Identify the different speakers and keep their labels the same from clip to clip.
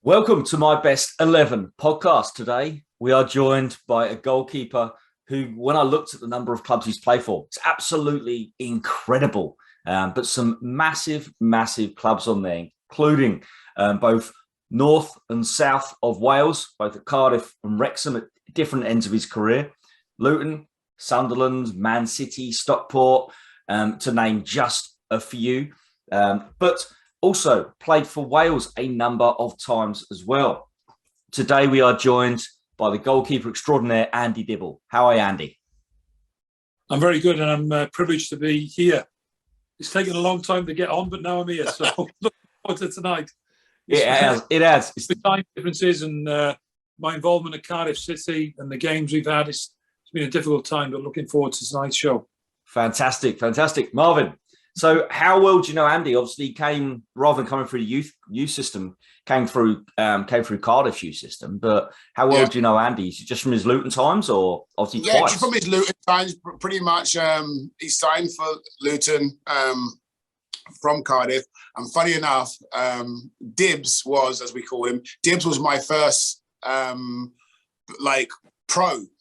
Speaker 1: Welcome to my Best 11 podcast. Today, we are joined by a goalkeeper who, when I looked at the number of clubs he's played for, it's absolutely incredible. But some massive, massive clubs on there, including both north and south of Wales, both at Cardiff and Wrexham at different ends of his career. Luton, Sunderland, Man City, Stockport, to name just a few. But also played for Wales a number of times as well. Today we are joined by the goalkeeper extraordinaire, Andy Dibble. How are you, Andy?
Speaker 2: I'm very good, and I'm privileged to be here. It's taken a long time to get on, but now I'm here, so looking forward to tonight.
Speaker 1: It has.
Speaker 2: The time differences and my involvement at Cardiff City and the games we've had, it's been a difficult time, but looking forward to tonight's show.
Speaker 1: Fantastic. Marvin, so how well do you know Andy? Obviously, he came, rather than coming through the youth system, came through Cardiff's youth system. But how well do you know Andy? Is it just from his Luton times, or obviously twice?
Speaker 3: Just from his Luton times, pretty much. He signed for Luton from Cardiff, and funny enough, Dibs was, as we call him, Dibs was my first pro.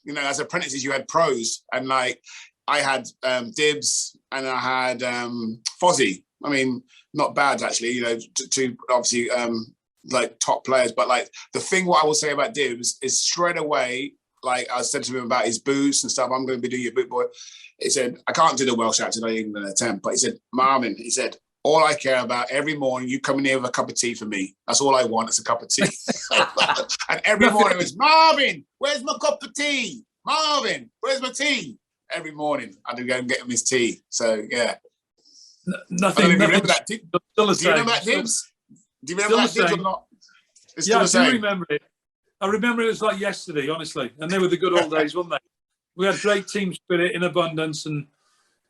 Speaker 3: You know, as apprentices, you had pros, and I had Dibs and I had Fozzie. I mean, not bad actually, you know, to obviously top players. But the thing what I will say about Dibs is straight away, I said to him about his boots and stuff, I'm going to be doing your boot boy. He said, I can't do the Welsh accent, I ain't going to attempt. But he said, Marvin, he said, all I care about every morning, you come in here with a cup of tea for me. That's all I want, is a cup of tea. And every morning it was, Marvin, where's my cup of tea? Marvin, where's my tea? Every morning I'd go and get him his tea. So yeah.
Speaker 2: Nothing.
Speaker 3: Remember that?
Speaker 2: Do you
Speaker 3: remember that, Dibs? Do you remember that, Dibs, or not?
Speaker 2: Yeah, I do remember it. I remember it was like yesterday, honestly. And they were the good old days, weren't they? We had great team spirit in abundance, and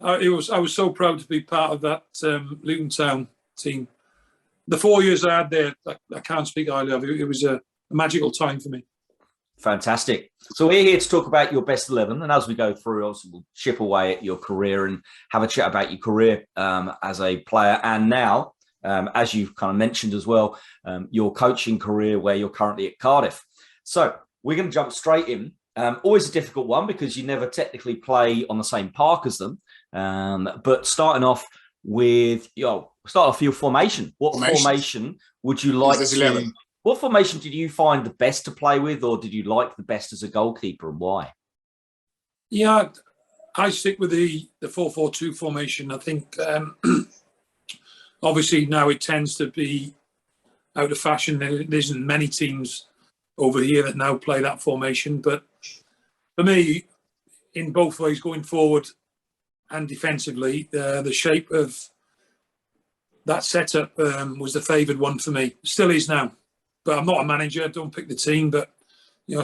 Speaker 2: I was so proud to be part of that Luton Town team. The 4 years I had there, I can't speak highly of it. It was a magical time for me.
Speaker 1: Fantastic. So we're here to talk about your best 11. And as we go through, obviously, we'll chip away at your career and have a chat about your career as a player. And now, as you've kind of mentioned as well, your coaching career where you're currently at Cardiff. So we're going to jump straight in. Always a difficult one because you never technically play on the same park as them. But starting off with, your formation. What formation would you like to... What formation did you find the best to play with, or did you like the best as a goalkeeper, and why?
Speaker 2: Yeah, I stick with the 4-4-2 formation. I think obviously now it tends to be out of fashion. There isn't many teams over here that now play that formation. But for me, in both ways, going forward and defensively, the shape of that setup was the favoured one for me. Still is now. But I'm not a manager. I don't pick the team. But I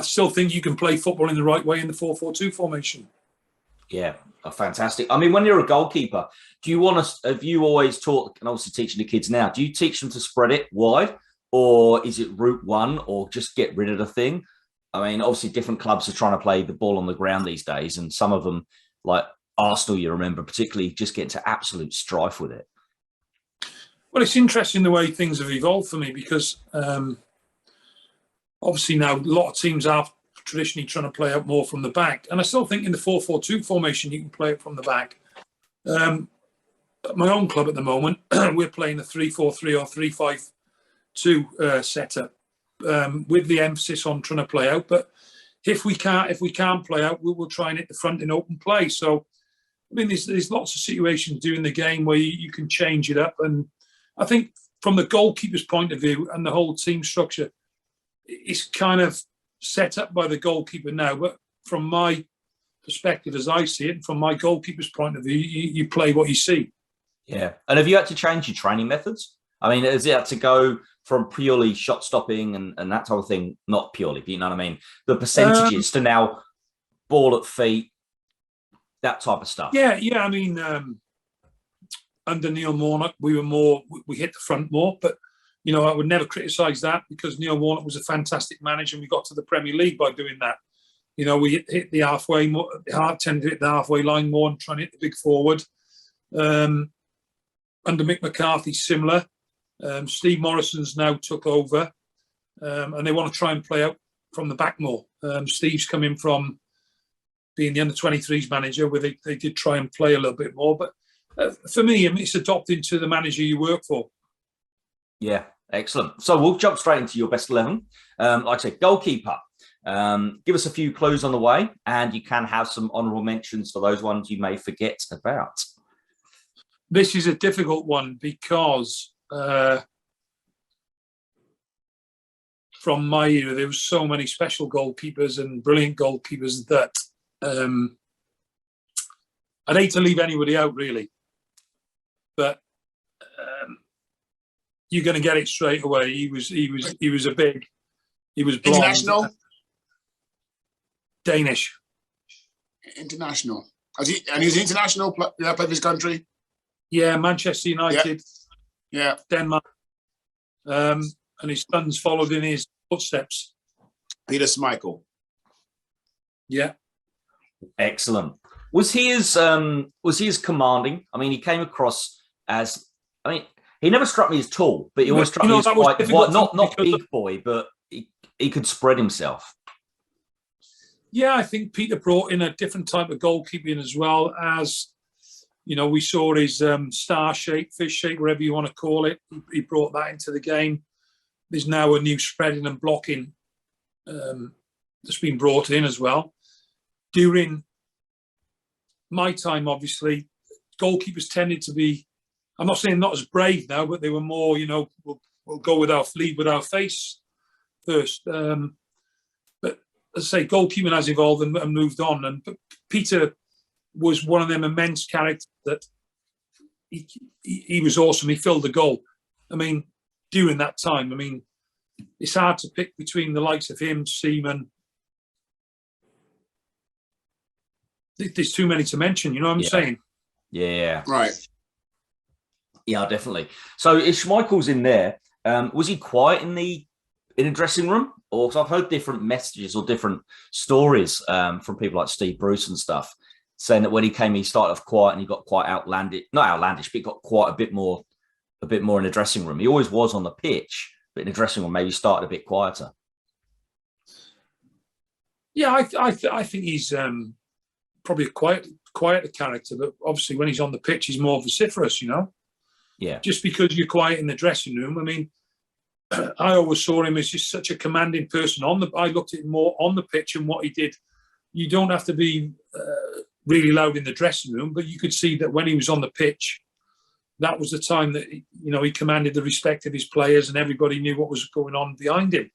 Speaker 2: still think you can play football in the right way in the 4-4-2 formation.
Speaker 1: Yeah, fantastic. I mean, when you're a goalkeeper, have you always taught, and obviously teaching the kids now, do you teach them to spread it wide, or is it route one, or just get rid of the thing? I mean, obviously different clubs are trying to play the ball on the ground these days, and some of them, like Arsenal, you remember, particularly just get into absolute strife with it.
Speaker 2: Well, it's interesting the way things have evolved for me because obviously now a lot of teams are traditionally trying to play out more from the back. And I still think in the 4-4-2 formation, you can play it from the back. At my own club at the moment, we're playing a 3-4-3 or 3-5-2 setup with the emphasis on trying to play out. But if we can't play out, we'll try and hit the front in open play. So, I mean, there's lots of situations during the game where you can change it up. And I think from the goalkeeper's point of view and the whole team structure, it's kind of set up by the goalkeeper now. But from my perspective, as I see it, from my goalkeeper's point of view, you play what you see.
Speaker 1: Yeah. And have you had to change your training methods? I mean, has it had to go from purely shot stopping and that type of thing? Not purely, but you know what I mean? The percentages to now ball at feet, that type of stuff.
Speaker 2: Yeah. I mean... under Neil Warnock, we hit the front more, but I would never criticise that because Neil Warnock was a fantastic manager and we got to the Premier League by doing that. We hit the halfway more, tend to hit the halfway line more and try and hit the big forward. Under Mick McCarthy, similar. Steve Morrison's now took over, and they want to try and play out from the back more. Steve's coming from being the under-23s manager, where they did try and play a little bit more. But for me, it's adopting to the manager you work for.
Speaker 1: Yeah, excellent. So we'll jump straight into your best 11. Like I said, goalkeeper. Give us a few clues on the way, and you can have some honourable mentions for those ones you may forget about.
Speaker 2: This is a difficult one because from my era, there was so many special goalkeepers and brilliant goalkeepers that I'd hate to leave anybody out, really. But you're going to get it straight away. He was blonde.
Speaker 3: International?
Speaker 2: Danish.
Speaker 3: International. He was international, played for his country?
Speaker 2: Yeah, Manchester United.
Speaker 3: Yeah.
Speaker 2: Denmark. And his sons followed in his footsteps.
Speaker 3: Peter Schmeichel.
Speaker 2: Yeah.
Speaker 1: Excellent. Was he as commanding? I mean, he came across as, he never struck me as tall, but he always struck me as quite, not big boy, but he could spread himself.
Speaker 2: Yeah, I think Peter brought in a different type of goalkeeping as well. As, we saw his star shape, fish shape, whatever you want to call it. He brought that into the game. There's now a new spreading and blocking that's been brought in as well. During my time, obviously, goalkeepers tended to be, I'm not saying not as brave now, but they were more, we'll go lead with our face first. But as I say, goalkeeping has evolved and moved on. And Peter was one of them immense characters that he was awesome. He filled the goal. During that time, it's hard to pick between the likes of him, Seaman. There's too many to mention, you know what I'm saying?
Speaker 1: Yeah.
Speaker 3: Right.
Speaker 1: Yeah, definitely. So if Schmeichel's in there, was he quiet in the dressing room? Or, because I've heard different messages or different stories from people like Steve Bruce and stuff, saying that when he came, he started off quiet and he got quite not outlandish, but he got quite a bit more in the dressing room. He always was on the pitch, but in the dressing room, maybe he started a bit quieter.
Speaker 2: Yeah, I think he's probably a quieter character, but obviously when he's on the pitch, he's more vociferous,
Speaker 1: Yeah.
Speaker 2: Just because you're quiet in the dressing room, I always saw him as just such a commanding person. I looked at him more on the pitch and what he did. You don't have to be really loud in the dressing room, but you could see that when he was on the pitch, that was the time that he commanded the respect of his players, and everybody knew what was going on behind him.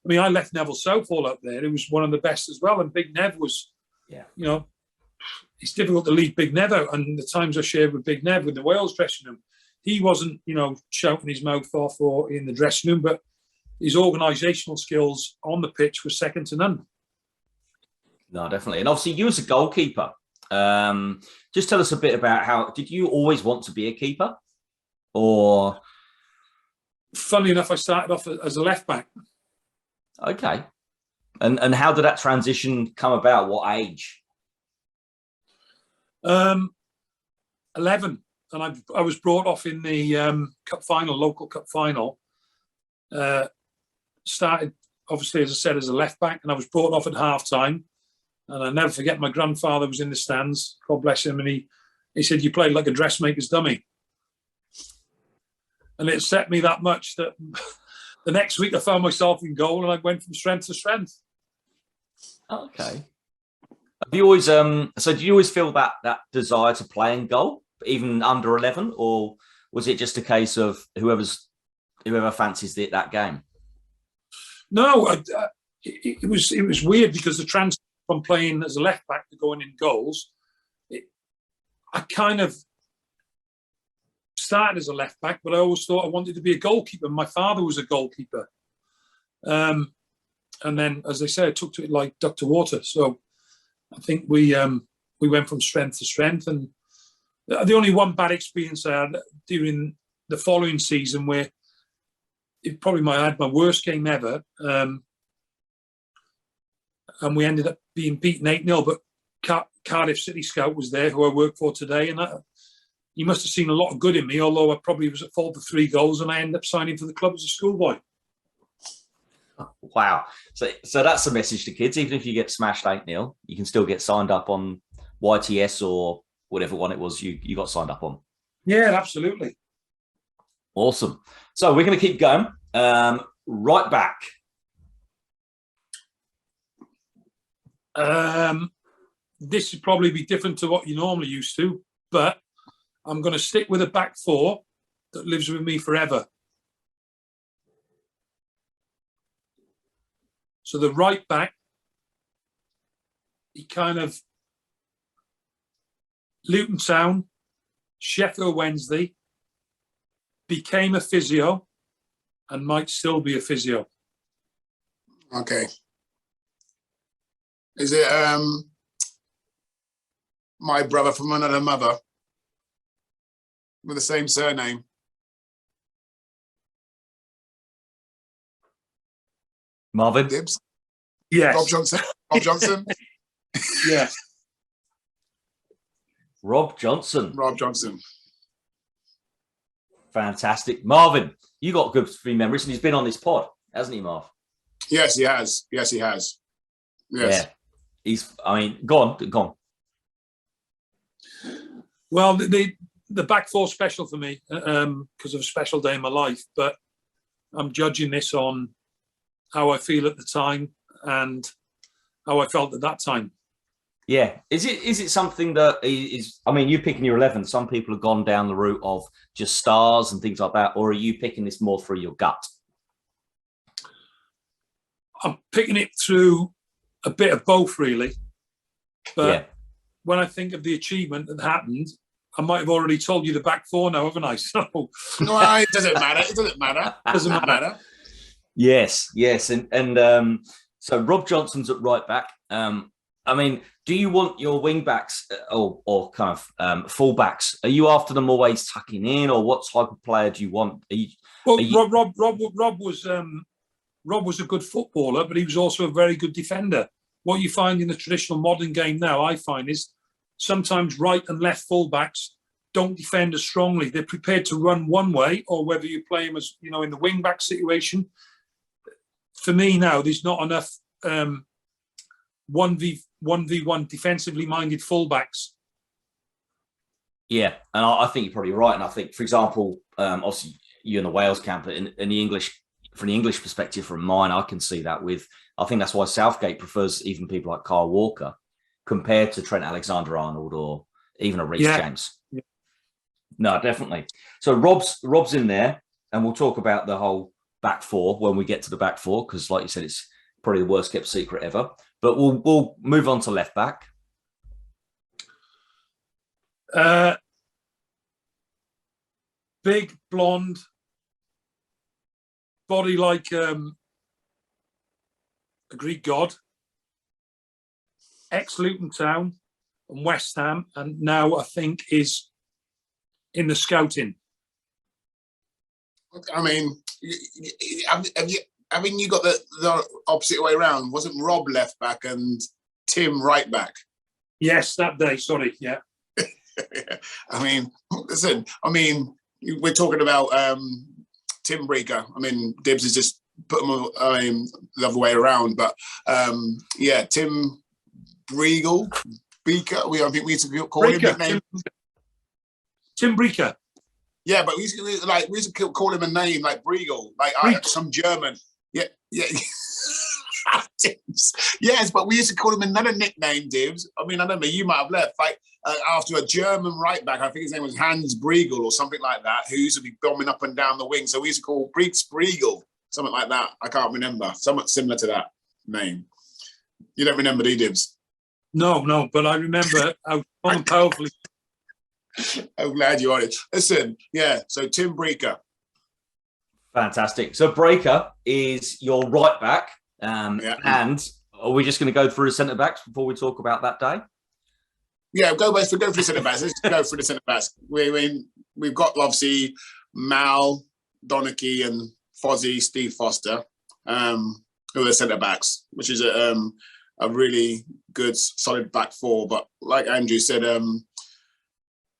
Speaker 2: I left Neville Southall up there. He was one of the best as well, and Big Nev was. Yeah. It's difficult to leave Big Nev out, and the times I shared with Big Nev with the Wales dressing room, he wasn't, shouting his mouth off or in the dressing room, but his organisational skills on the pitch were second to none.
Speaker 1: No, definitely. And obviously, you as a goalkeeper, just tell us a bit about did you always want to be a keeper? Or?
Speaker 2: Funnily enough, I started off as a left back.
Speaker 1: Okay. And how did that transition come about? What age?
Speaker 2: 11. And I was brought off in the local cup final. Started, obviously, as I said, as a left back, and I was brought off at half time. And I'll never forget, my grandfather was in the stands, God bless him, and he said, "You played like a dressmaker's dummy." And it set me that much that the next week I found myself in goal, and I went from strength to strength.
Speaker 1: Okay. Have you always so do you always feel that desire to play in goal, even under 11, or was it just a case of whoever fancies that game?
Speaker 2: No, it was weird because the transfer from playing as a left back to going in goals, I kind of started as a left back, but I always thought I wanted to be a goalkeeper. My father was a goalkeeper, and then, as they say, I took to it like duck to water. So I think we went from strength to strength. And the only one bad experience I had during the following season, where I had my worst game ever, and we ended up being beaten 8-0. But Cardiff City Scout was there, who I work for today, and he must have seen a lot of good in me, although I probably was at fault for 3 goals and I ended up signing for the club as a schoolboy.
Speaker 1: Wow. So that's a message to kids. Even if you get smashed 8-0, you can still get signed up on YTS or whatever one it was you got signed up on.
Speaker 2: Yeah, absolutely.
Speaker 1: Awesome. So we're going to keep going. Right back.
Speaker 2: This would probably be different to what you normally used to, but I'm going to stick with a back four that lives with me forever. So the right back, he kind of Luton Town, Sheffield Wednesday, became a physio and might still be a physio.
Speaker 3: Okay. Is it my brother from another mother with the same surname?
Speaker 1: Marvin?
Speaker 3: Dibs?
Speaker 2: Yes.
Speaker 3: Rob Johnson? Rob Johnson?
Speaker 2: Yes.
Speaker 1: Rob Johnson.
Speaker 3: Rob Johnson.
Speaker 1: Fantastic. Marvin, you got good 3 memories, and he's been on this pod, hasn't he, Marv?
Speaker 3: Yes, he has. Yes, he has. Yes.
Speaker 1: Yeah. Go on.
Speaker 2: Well, the back four special for me because of a special day in my life, but I'm judging this on how I feel at the time and how I felt at that time.
Speaker 1: Yeah. Is it something that is, you picking your 11, some people have gone down the route of just stars and things like that, or are you picking this more through your gut?
Speaker 2: I'm picking it through a bit of both, really. But when I think of the achievement that happened, I might have already told you the back four now, haven't I? So
Speaker 3: no, it doesn't matter. It doesn't matter. It doesn't matter.
Speaker 1: Yes. And so Rob Johnson's at right back. Do you want your wing backs or kind of full backs? Are you after them always tucking in, or what type of player do you want?
Speaker 2: Rob was a good footballer, but he was also a very good defender. What you find in the traditional modern game now, I find, is sometimes right and left fullbacks don't defend as strongly. They're prepared to run one way, or whether you play them as, in the wing back situation. For me now, there's not enough 1v1 defensively minded fullbacks.
Speaker 1: Yeah, and I think you're probably right. And I think, for example, obviously you're in the Wales camp, but in the English, from the English perspective, from mine, I can see that with. I think that's why Southgate prefers even people like Kyle Walker compared to Trent Alexander-Arnold or even a Reece James. Yeah. No, definitely. So Rob's in there, and we'll talk about the whole back four when we get to the back four, because, like you said, it's probably the worst kept secret ever. But we'll move on to left back.
Speaker 2: Big, blonde, body like a Greek god, ex-Luton Town and West Ham, and now I think is in the scouting.
Speaker 3: You got the opposite way around. Wasn't Rob left back and Tim right back?
Speaker 2: Yes, that day. Sorry, yeah.
Speaker 3: Listen. We're talking about Tim Breaker. Dibs is just put him the other way around. But Tim Breagle, Beaker. I think we used to call him nickname.
Speaker 2: Tim Breaker.
Speaker 3: Yeah, but we used to call him a name like Breagle, some German. Yeah. Yes, but we used to call him another nickname, Dibs. I don't know, you might have left. After a German right back, I think his name was Hans Briegel or something like that, who used to be bombing up and down the wing. So we used to call Breeks Briegel, something like that. I can't remember. Somewhat similar to that name. You don't remember, do you, Dibs?
Speaker 2: No, but I remember how powerfully.
Speaker 3: I'm glad you are it. Listen, so Tim Breaker.
Speaker 1: Fantastic. So Breaker is your right back. And are we just going to go through the centre backs before we talk about that day?
Speaker 3: Yeah, go through the centre backs. Let's go through the centre backs. We've got obviously Mal, Donachie, and Fozzie, Steve Foster, who are the centre backs, which is a really good, solid back four. But like Andrew said,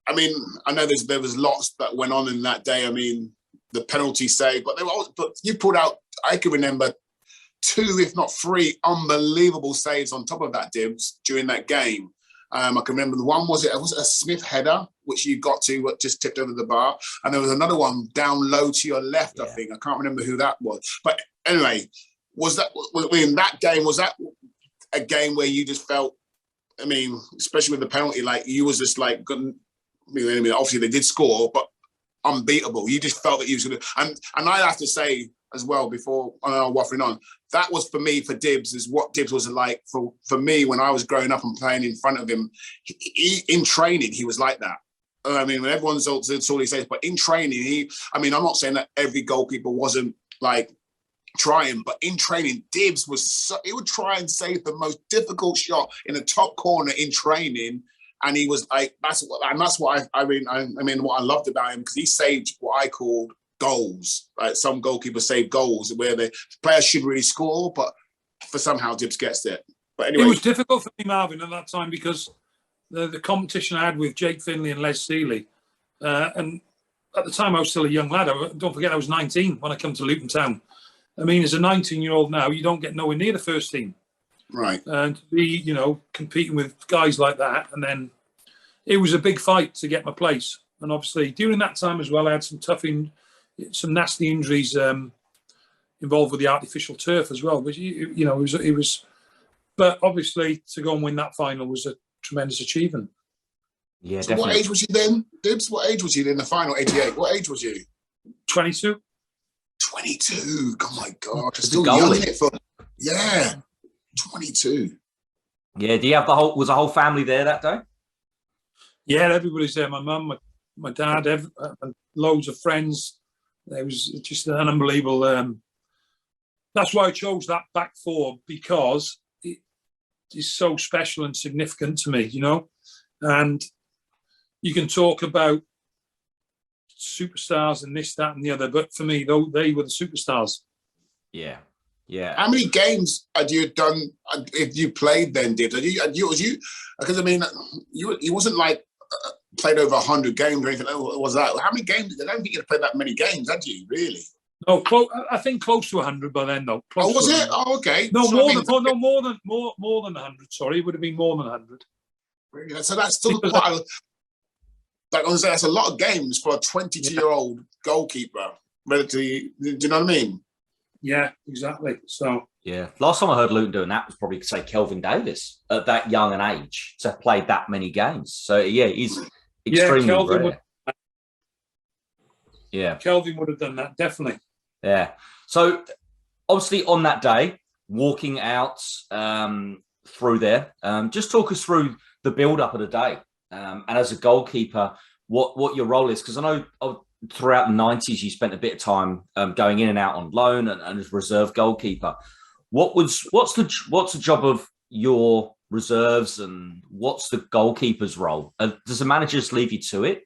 Speaker 3: I mean, I know there was lots that went on in that day. I mean, the penalty save, but but you pulled out. I can remember 2, if not 3, unbelievable saves on top of that, Dibs, during that game. I can remember the one was it a Smith header, which you got to, what just tipped over the bar, and there was another one down low to your left. I think I can't remember who that was, but anyway, that game, was that a game where you just felt? I mean, especially with the penalty, like you was just like, I mean, obviously they did score, but unbeatable. You just felt that you was going to, and I have to say as well, before I'm waffling on, that was for me, for Dibs, is what Dibs was like for me when I was growing up and playing in front of him. In training, he was like that. I mean, when everyone's that's all he says, but in training, I'm not saying that every goalkeeper wasn't like trying, but in training, Dibs he would try and save the most difficult shot in the top corner in training. And he was like, that's what I mean, what I loved about him, because he saved what I called goals. Like some goalkeepers save goals where the players should really score, but for somehow Dibs gets it. But anyway,
Speaker 2: it was difficult for me, Marvin, at that time, because the competition I had with Jake Finley and Les Seeley, and at the time I was still a young lad. Don't forget, I was 19 when I come to Luton Town. I mean, as a 19-year-old now, you don't get nowhere near the first team.
Speaker 3: Right.
Speaker 2: And to be, competing with guys like that, and then it was a big fight to get my place. And obviously, during that time as well, I had some nasty injuries involved with the artificial turf as well. But it was. But obviously, to go and win that final was a tremendous achievement.
Speaker 1: Yeah,
Speaker 3: so
Speaker 1: definitely.
Speaker 3: What age was you then, Dibs? What age was you in the final, 88? What age was you?
Speaker 2: 22.
Speaker 3: 22. Oh my God! Still young in it for 22.
Speaker 1: Yeah. Do you have was the whole family there that day?
Speaker 2: Yeah, everybody's there. My mum, my dad, and loads of friends. It was just an unbelievable. That's why I chose that back four, because it is so special and significant to me, And you can talk about superstars and this, that, and the other, but for me, though, they were the superstars.
Speaker 1: Yeah, yeah.
Speaker 3: How many games had you done? If you played then, Dibs? Because I mean, you wasn't like played over 100 games or anything. Was that? How many games? I don't think you'd played that many games, had you? Really?
Speaker 2: No, I think close to 100 by then, though.
Speaker 3: Was it? Oh, okay.
Speaker 2: No, more than 100. Sorry, it would have been more than 100.
Speaker 3: Really? So that's still quite. Like I was saying, that's a lot of games for a 22-year-old goalkeeper. Relatively, do you know what I mean?
Speaker 2: Yeah, exactly. So
Speaker 1: yeah, last time I heard Luton doing that was probably, say, Kelvin Davis at that young an age to have played that many games. So yeah, he's extremely rare.
Speaker 2: Kelvin would have done that, definitely.
Speaker 1: Yeah. So obviously on that day, walking out through there, just talk us through the build-up of the day. And as a goalkeeper, what your role is, because I know throughout the 90s you spent a bit of time going in and out on loan and as reserve goalkeeper. What's the job of your reserves, and what's the goalkeeper's role? Does the manager just leave you to it?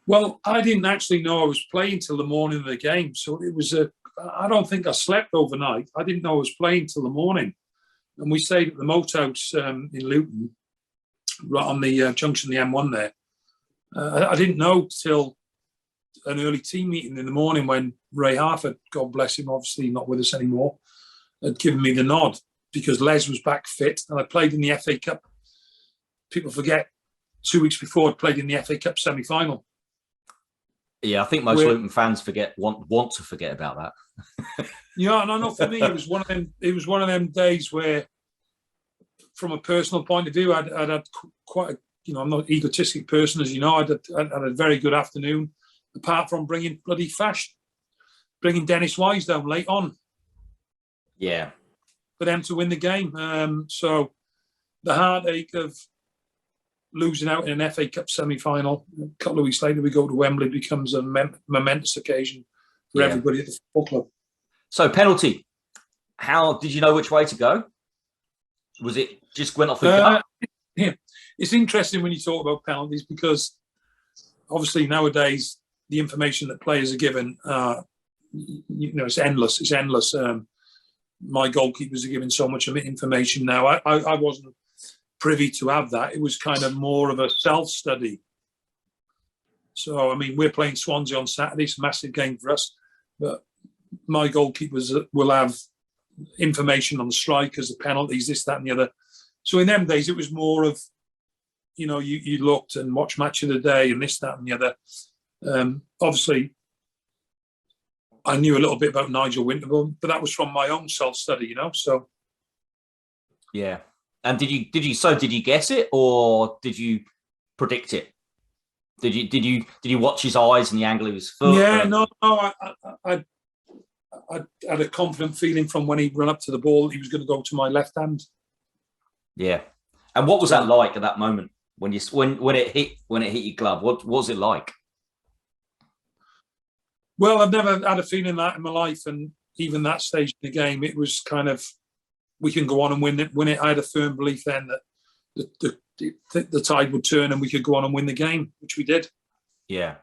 Speaker 2: Well, I didn't actually know I was playing till the morning of the game, so it was I don't think I slept overnight. I didn't know I was playing till the morning, and we stayed at the Moat House in Luton, right on the junction, the M1 there. I didn't know till an early team meeting in the morning when Ray Harford, God bless him, obviously not with us anymore, had given me the nod, because Les was back fit and I played in the FA Cup. People forget 2 weeks before I played in the FA Cup semi-final.
Speaker 1: Yeah, I think most Luton fans want to forget about that.
Speaker 2: Yeah, no, for me, it was one of them. It was one of them days where, from a personal point of view, I'd had quite a, I'm not an egotistic person, as you know. I'd had a very good afternoon, apart from bringing Dennis Wise down late on.
Speaker 1: Yeah.
Speaker 2: For them to win the game. So the heartache of losing out in an FA Cup semi-final, a couple of weeks later we go to Wembley, becomes a momentous occasion for everybody at the football club.
Speaker 1: So penalty, how did you know which way to go? Was it just went off the gut?
Speaker 2: Yeah, it's interesting when you talk about penalties, because obviously nowadays the information that players are given, it's endless. It's endless. My goalkeepers are given so much information now. I wasn't privy to have that. It was kind of more of a self-study. So, I mean, we're playing Swansea on Saturday. It's a massive game for us. But my goalkeepers will have information on the strikers, the penalties, this, that, and the other. So in them days, it was more of, you know, you looked and watched Match of the Day and this, that, and the other. Obviously, I knew a little bit about Nigel Winterburn, but that was from my own self-study, you know. So,
Speaker 1: yeah. And did you guess it, or did you predict it? Did you watch his eyes and the angle of his foot?
Speaker 2: Yeah, no, I had a confident feeling from when he ran up to the ball he was going to go to my left hand.
Speaker 1: Yeah. And what was that like at that moment when it hit your glove? What was it like?
Speaker 2: Well, I've never had a feeling that in my life, and even that stage in the game, it was kind of, we can go on and win it. I had a firm belief then that the tide would turn and we could go on and win the game, which we did.
Speaker 1: Yeah.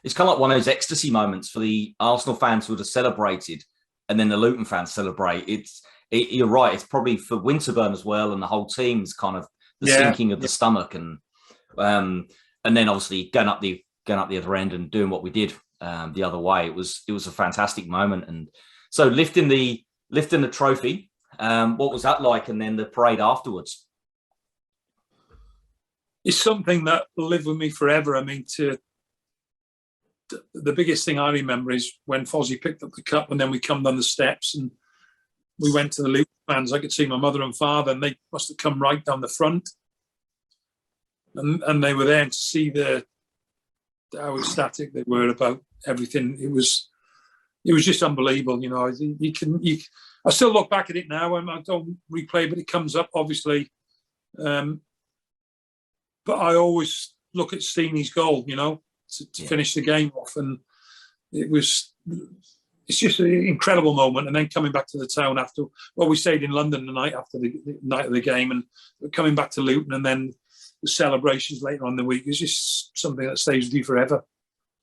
Speaker 1: It's kind of like one of those ecstasy moments for the Arsenal fans who would have celebrated, and then the Luton fans celebrate. You're right. It's probably for Winterburn as well, and the whole team's kind of the sinking of the stomach, and then obviously going up the other end and doing what we did the other way. It was a fantastic moment, and so lifting the trophy. What was that like? And then the parade afterwards.
Speaker 2: It's something that will live with me forever. I mean, the biggest thing I remember is when Fozzie picked up the cup, and then we come down the steps and we went to the Luton fans. I could see my mother and father, and they must have come right down the front, and they were there to see how ecstatic they were about everything. It was just unbelievable. You know, I still look back at it now, and I don't replay, but it comes up obviously. But I always look at Steenie's goal, you know, to finish the game off, and it's just an incredible moment. And then coming back to the town after, well, we stayed in London the night after the night of the game, and coming back to Luton, and then the celebrations later on in the week is just something that stays with you forever.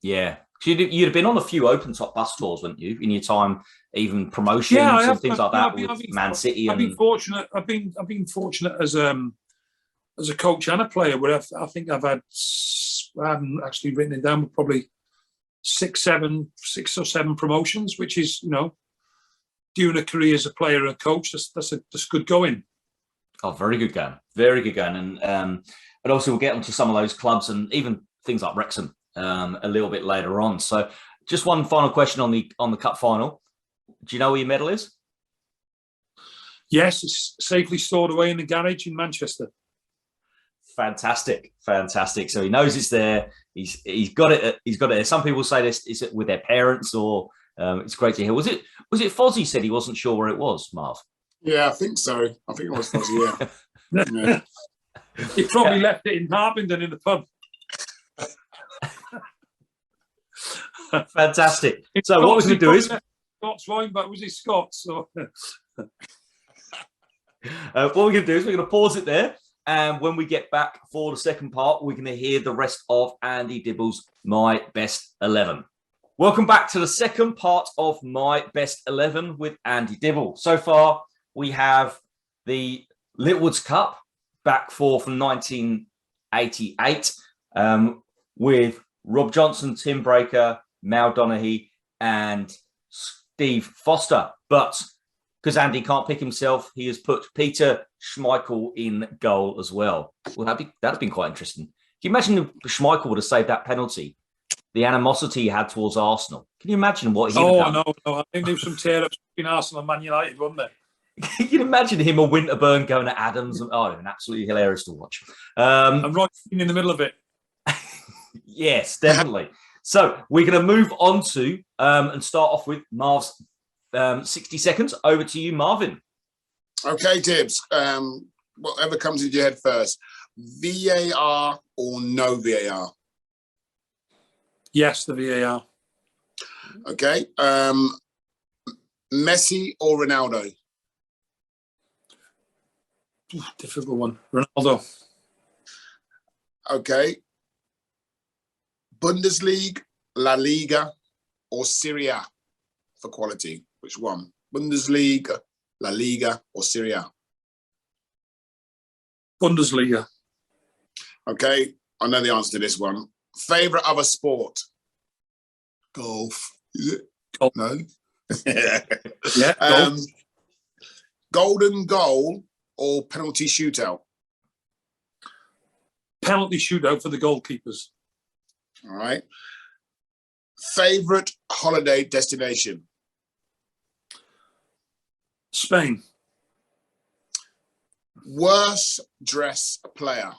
Speaker 1: Yeah. You'd have been on a few open top bus tours, wouldn't you, in your time, even promotions and things like that with Man City?
Speaker 2: I've been fortunate. I've been fortunate as a coach and a player, where I think I haven't actually written it down, but probably six or seven promotions, which is, you know, during a career as a player and a coach, that's good going.
Speaker 1: Oh, very good going. Very good going. And also we'll get onto some of those clubs and even things like Wrexham a little bit later on. So just one final question on the cup final. Do you know where your medal is?
Speaker 2: Yes, it's safely stored away in the garage in Manchester.
Speaker 1: Fantastic. So he knows it's there. He's got it. He's got it there. Some people say this is it with their parents, or it's great to hear. Was it Fozzie said he wasn't sure where it was, Marv?
Speaker 3: Yeah, I think so. I think it was Fozzie. Yeah.
Speaker 2: He probably left it in Harpenden in the pub.
Speaker 1: Fantastic. So what we're going to do is
Speaker 2: Scots wine, but was he Scots? So
Speaker 1: what we're going to do is we're going to pause it there. And when we get back for the second part, we're going to hear the rest of Andy Dibble's My Best 11. Welcome back to the second part of My Best 11 with Andy Dibble. So far, we have the Littlewoods Cup back from 1988 with Rob Johnson, Tim Breaker, Mal Donaghy and Steve Foster. But because Andy can't pick himself, he has put Peter Schmeichel in goal as well. Well, that'd have been quite interesting. Can you imagine if Schmeichel would have saved that penalty? The animosity he had towards Arsenal. Can you imagine what he'd have done?
Speaker 2: No. I think there was some tear-ups between Arsenal and Man United, wasn't there?
Speaker 1: Can you imagine him or Winterburn going to Adams? Oh, it'd been absolutely hilarious to watch.
Speaker 2: I'm right in the middle of it.
Speaker 1: Yes, definitely. So we're going to move on to and start off with Marv's 60 seconds. Over to you, Marvin.
Speaker 3: Okay, Tibbs. Whatever comes into your head first. VAR or no VAR?
Speaker 2: Yes, the VAR.
Speaker 3: Okay. Messi or Ronaldo?
Speaker 2: Difficult one. Ronaldo.
Speaker 3: Okay. Bundesliga, La Liga, or Serie A for quality? Which one? Bundesliga, La Liga, or Serie A?
Speaker 2: Bundesliga.
Speaker 3: Okay, I know the answer to this one. Favorite other sport? Golf. Is it?
Speaker 2: Golf.
Speaker 3: No.
Speaker 2: Yeah. Golf.
Speaker 3: Golden goal or penalty shootout?
Speaker 2: Penalty shootout for the goalkeepers.
Speaker 3: All right. Favorite holiday destination?
Speaker 2: Spain.
Speaker 3: Worst dress player?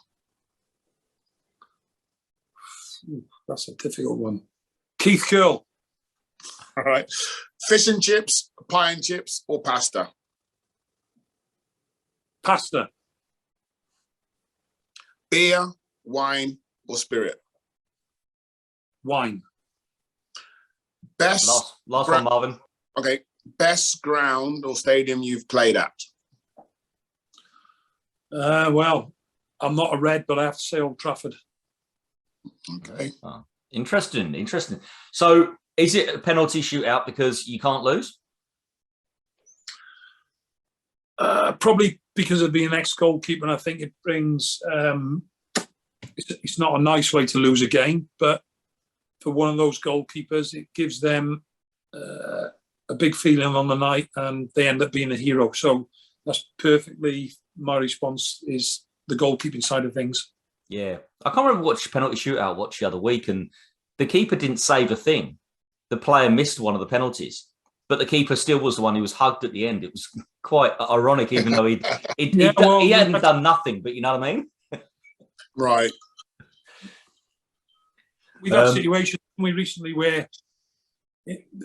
Speaker 2: That's a difficult one. Keith Curl.
Speaker 3: All right. Fish and chips, pie and chips, or pasta?
Speaker 2: Pasta.
Speaker 3: Beer, wine, or spirit?
Speaker 2: Wine.
Speaker 3: Best
Speaker 1: Last one, Marvin.
Speaker 3: Okay. Best ground or stadium you've played at?
Speaker 2: Well, I'm not a Red, but I have to say Old Trafford.
Speaker 3: Okay.
Speaker 1: Oh, interesting. So is it a penalty shootout because you can't lose?
Speaker 2: Probably because of being an ex-goalkeeper, and I think it brings... it's not a nice way to lose a game, but for one of those goalkeepers, it gives them a big feeling on the night, and they end up being a hero. So that's perfectly my response, is the goalkeeping side of things.
Speaker 1: Yeah. I can't remember which penalty shootout watched the other week, and the keeper didn't save a thing. The player missed one of the penalties, but the keeper still was the one who was hugged at the end. It was quite ironic, even though he hadn't done nothing, but you know what I mean?
Speaker 3: Right.
Speaker 2: We've had situations recently where,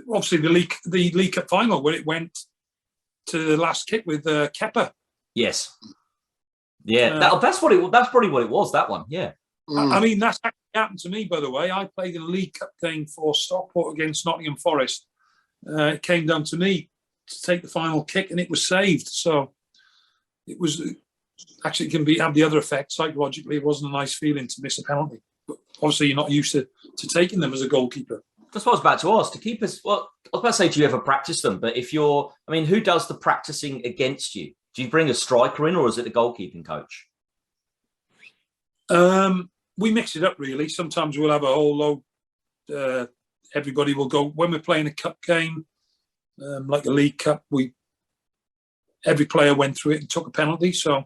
Speaker 2: obviously, the League Cup final, where it went to the last kick with Kepa.
Speaker 1: Yes. Yeah, that's probably what it was. That one, yeah.
Speaker 2: I mean, that's actually happened to me, by the way. I played in a League Cup game for Stockport against Nottingham Forest. It came down to me to take the final kick, and it was saved. So it was actually, it can have the other effect psychologically. It wasn't a nice feeling to miss a penalty. But obviously, you're not used to taking them as a goalkeeper.
Speaker 1: That's what I was about to ask. The keepers, well, I was about to say, do you ever practice them? But who does the practicing against you? Do you bring a striker in, or is it the goalkeeping coach?
Speaker 2: We mix it up, really. Sometimes we'll have a whole load. Everybody will go, when we're playing a cup game, like a League Cup, every player went through it and took a penalty. So,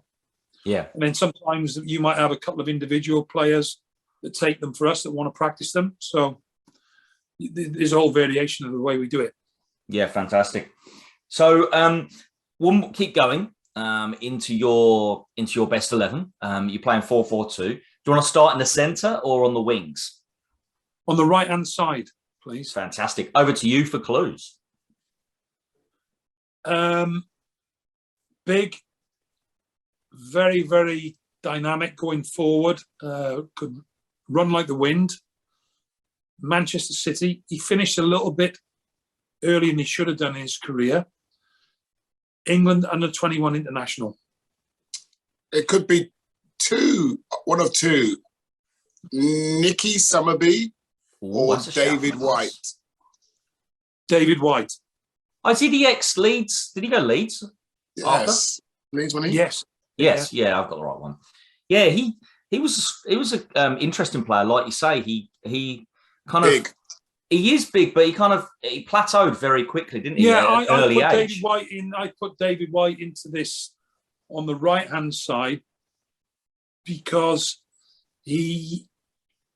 Speaker 1: yeah.
Speaker 2: And then sometimes you might have a couple of individual players that take them for us, that want to practice them. So there's a whole variation of the way we do it.
Speaker 1: Yeah, fantastic. So we'll keep going into your best 11. You're playing 4-4-2. Do you want to start in the centre or on the wings?
Speaker 2: On the right-hand side, please.
Speaker 1: Fantastic. Over to you for clues.
Speaker 2: Big, very, very dynamic going forward. Could run like the wind. Manchester City. He finished a little bit earlier than he should have done in his career. England under-21 international.
Speaker 3: It could be one of two. Nicky Summerby or David White.
Speaker 2: David White.
Speaker 1: I see the ex-Leeds. Did he go Leeds?
Speaker 3: Yes.
Speaker 1: After?
Speaker 3: Leeds, wasn't he?
Speaker 2: Yes.
Speaker 1: Yeah, I've got the right one. Yeah, he was an interesting player. Like you say, he kind of...
Speaker 3: Big.
Speaker 1: He is big, but he plateaued very quickly, didn't he?
Speaker 2: Yeah,
Speaker 1: at an early age.
Speaker 2: I put David White into this on the right-hand side because he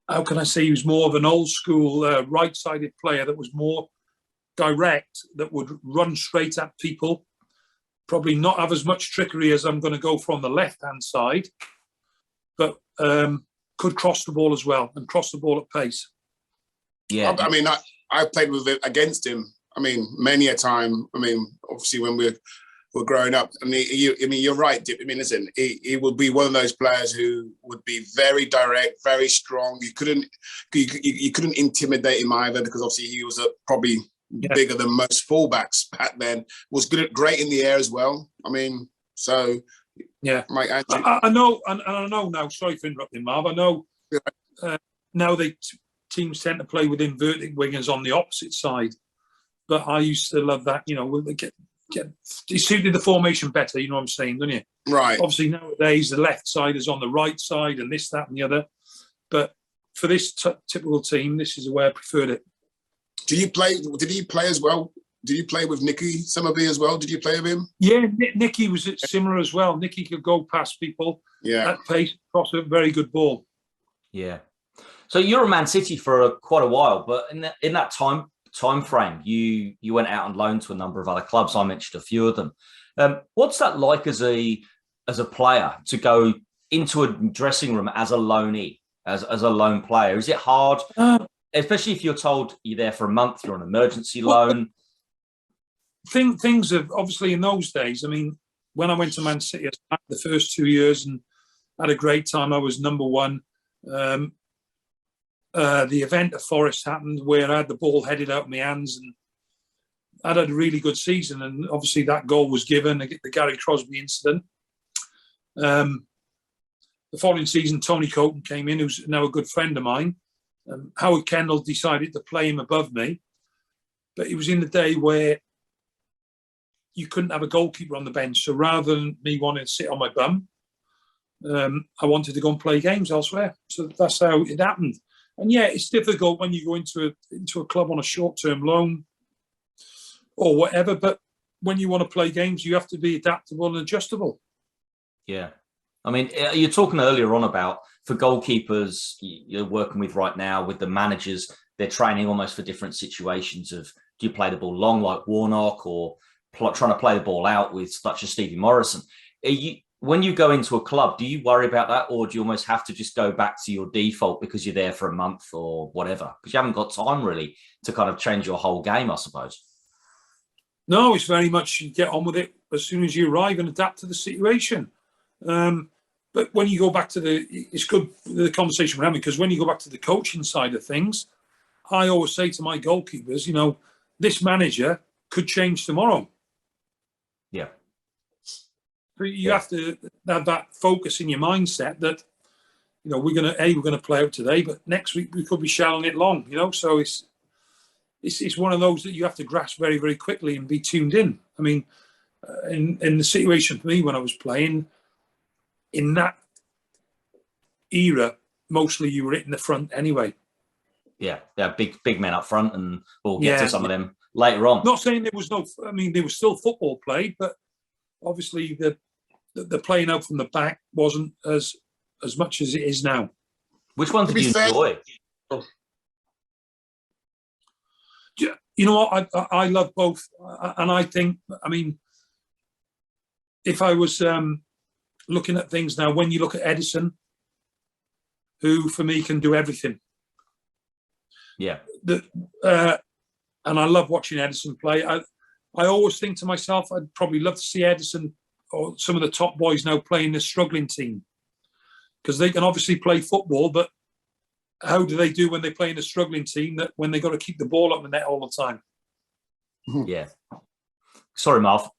Speaker 2: was more of an old-school right-sided player that was more direct, that would run straight at people, probably not have as much trickery as I'm going to go from the left-hand side, but could cross the ball as well and cross the ball at pace.
Speaker 3: Yeah, I mean, I played against him. I mean, many a time. I mean, obviously when we're growing up. I mean, you're right, Dip. I mean, listen, he would be one of those players who would be very direct, very strong. You couldn't intimidate him either, because obviously he was probably bigger than most fullbacks back then. Was great in the air as well. I mean, so
Speaker 2: yeah,
Speaker 3: Mike.
Speaker 2: I know, and I know now. Sorry for interrupting, Marv. I know now teams tend to play with inverted wingers on the opposite side, but I used to love that. You know, it suited the formation better. You know what I'm saying, don't you?
Speaker 3: Right.
Speaker 2: Obviously nowadays the left side is on the right side, and this, that, and the other. But for this typical team, this is the way I preferred it.
Speaker 3: Did he play as well? Did you play with Nicky Summerby as well? Did you play with him?
Speaker 2: Yeah, Nicky was similar as well. Nicky could go past people at pace, cross a very good ball.
Speaker 1: Yeah. So you're a Man City for quite a while, but in that time frame, you went out on loan to a number of other clubs. I mentioned a few of them. What's that like as a player to go into a dressing room as a loanee, as a loan player? Is it hard, especially if you're told you're there for a month, you're on an emergency loan?
Speaker 2: Things have obviously in those days. I mean, when I went to Man City, I spent the first 2 years and had a great time. I was number one. The event at Forest happened where I had the ball headed out of my hands, and I'd had a really good season. And obviously that goal was given, the Gary Crosby incident. The following season, Tony Coton came in, who's now a good friend of mine. Howard Kendall decided to play him above me, but it was in the day where you couldn't have a goalkeeper on the bench. So rather than me wanting to sit on my bum, I wanted to go and play games elsewhere. So that's how it happened. And yeah, it's difficult when you go into a club on a short-term loan or whatever. But when you want to play games, you have to be adaptable and adjustable.
Speaker 1: Yeah. I mean, you're talking earlier on about for goalkeepers you're working with right now, with the managers, they're training almost for different situations of, do you play the ball long like Warnock, or trying to play the ball out with such as Stevie Morrison? When you go into a club, do you worry about that, or do you almost have to just go back to your default because you're there for a month or whatever? Because you haven't got time really to kind of change your whole game, I suppose.
Speaker 2: No, it's very much you get on with it as soon as you arrive and adapt to the situation. But when you go back to it's good the conversation we're having, because when you go back to the coaching side of things, I always say to my goalkeepers, this manager could change tomorrow.
Speaker 1: Yeah.
Speaker 2: So you have to have that focus in your mindset that, we're going to play out today, but next week we could be shelling it long, So it's one of those that you have to grasp very, very quickly and be tuned in. I mean, in the situation for me when I was playing, in that era, mostly you were hitting the front anyway.
Speaker 1: Yeah, big men up front, and we'll get to some of them later on.
Speaker 2: Not saying there was there was still football played, but obviously the playing out from the back wasn't as much as it is now.
Speaker 1: Which one did you enjoy?
Speaker 2: You know what? I love both, and I think, if I was looking at things now, when you look at Edison, who for me can do everything.
Speaker 1: Yeah.
Speaker 2: And I love watching Edison play. I always think to myself, I'd probably love to see Edison or some of the top boys now playing the struggling team, because they can obviously play football, but how do they do when they play in a struggling team that when they got to keep the ball up the net all the time?
Speaker 1: Yeah. Sorry, Marv.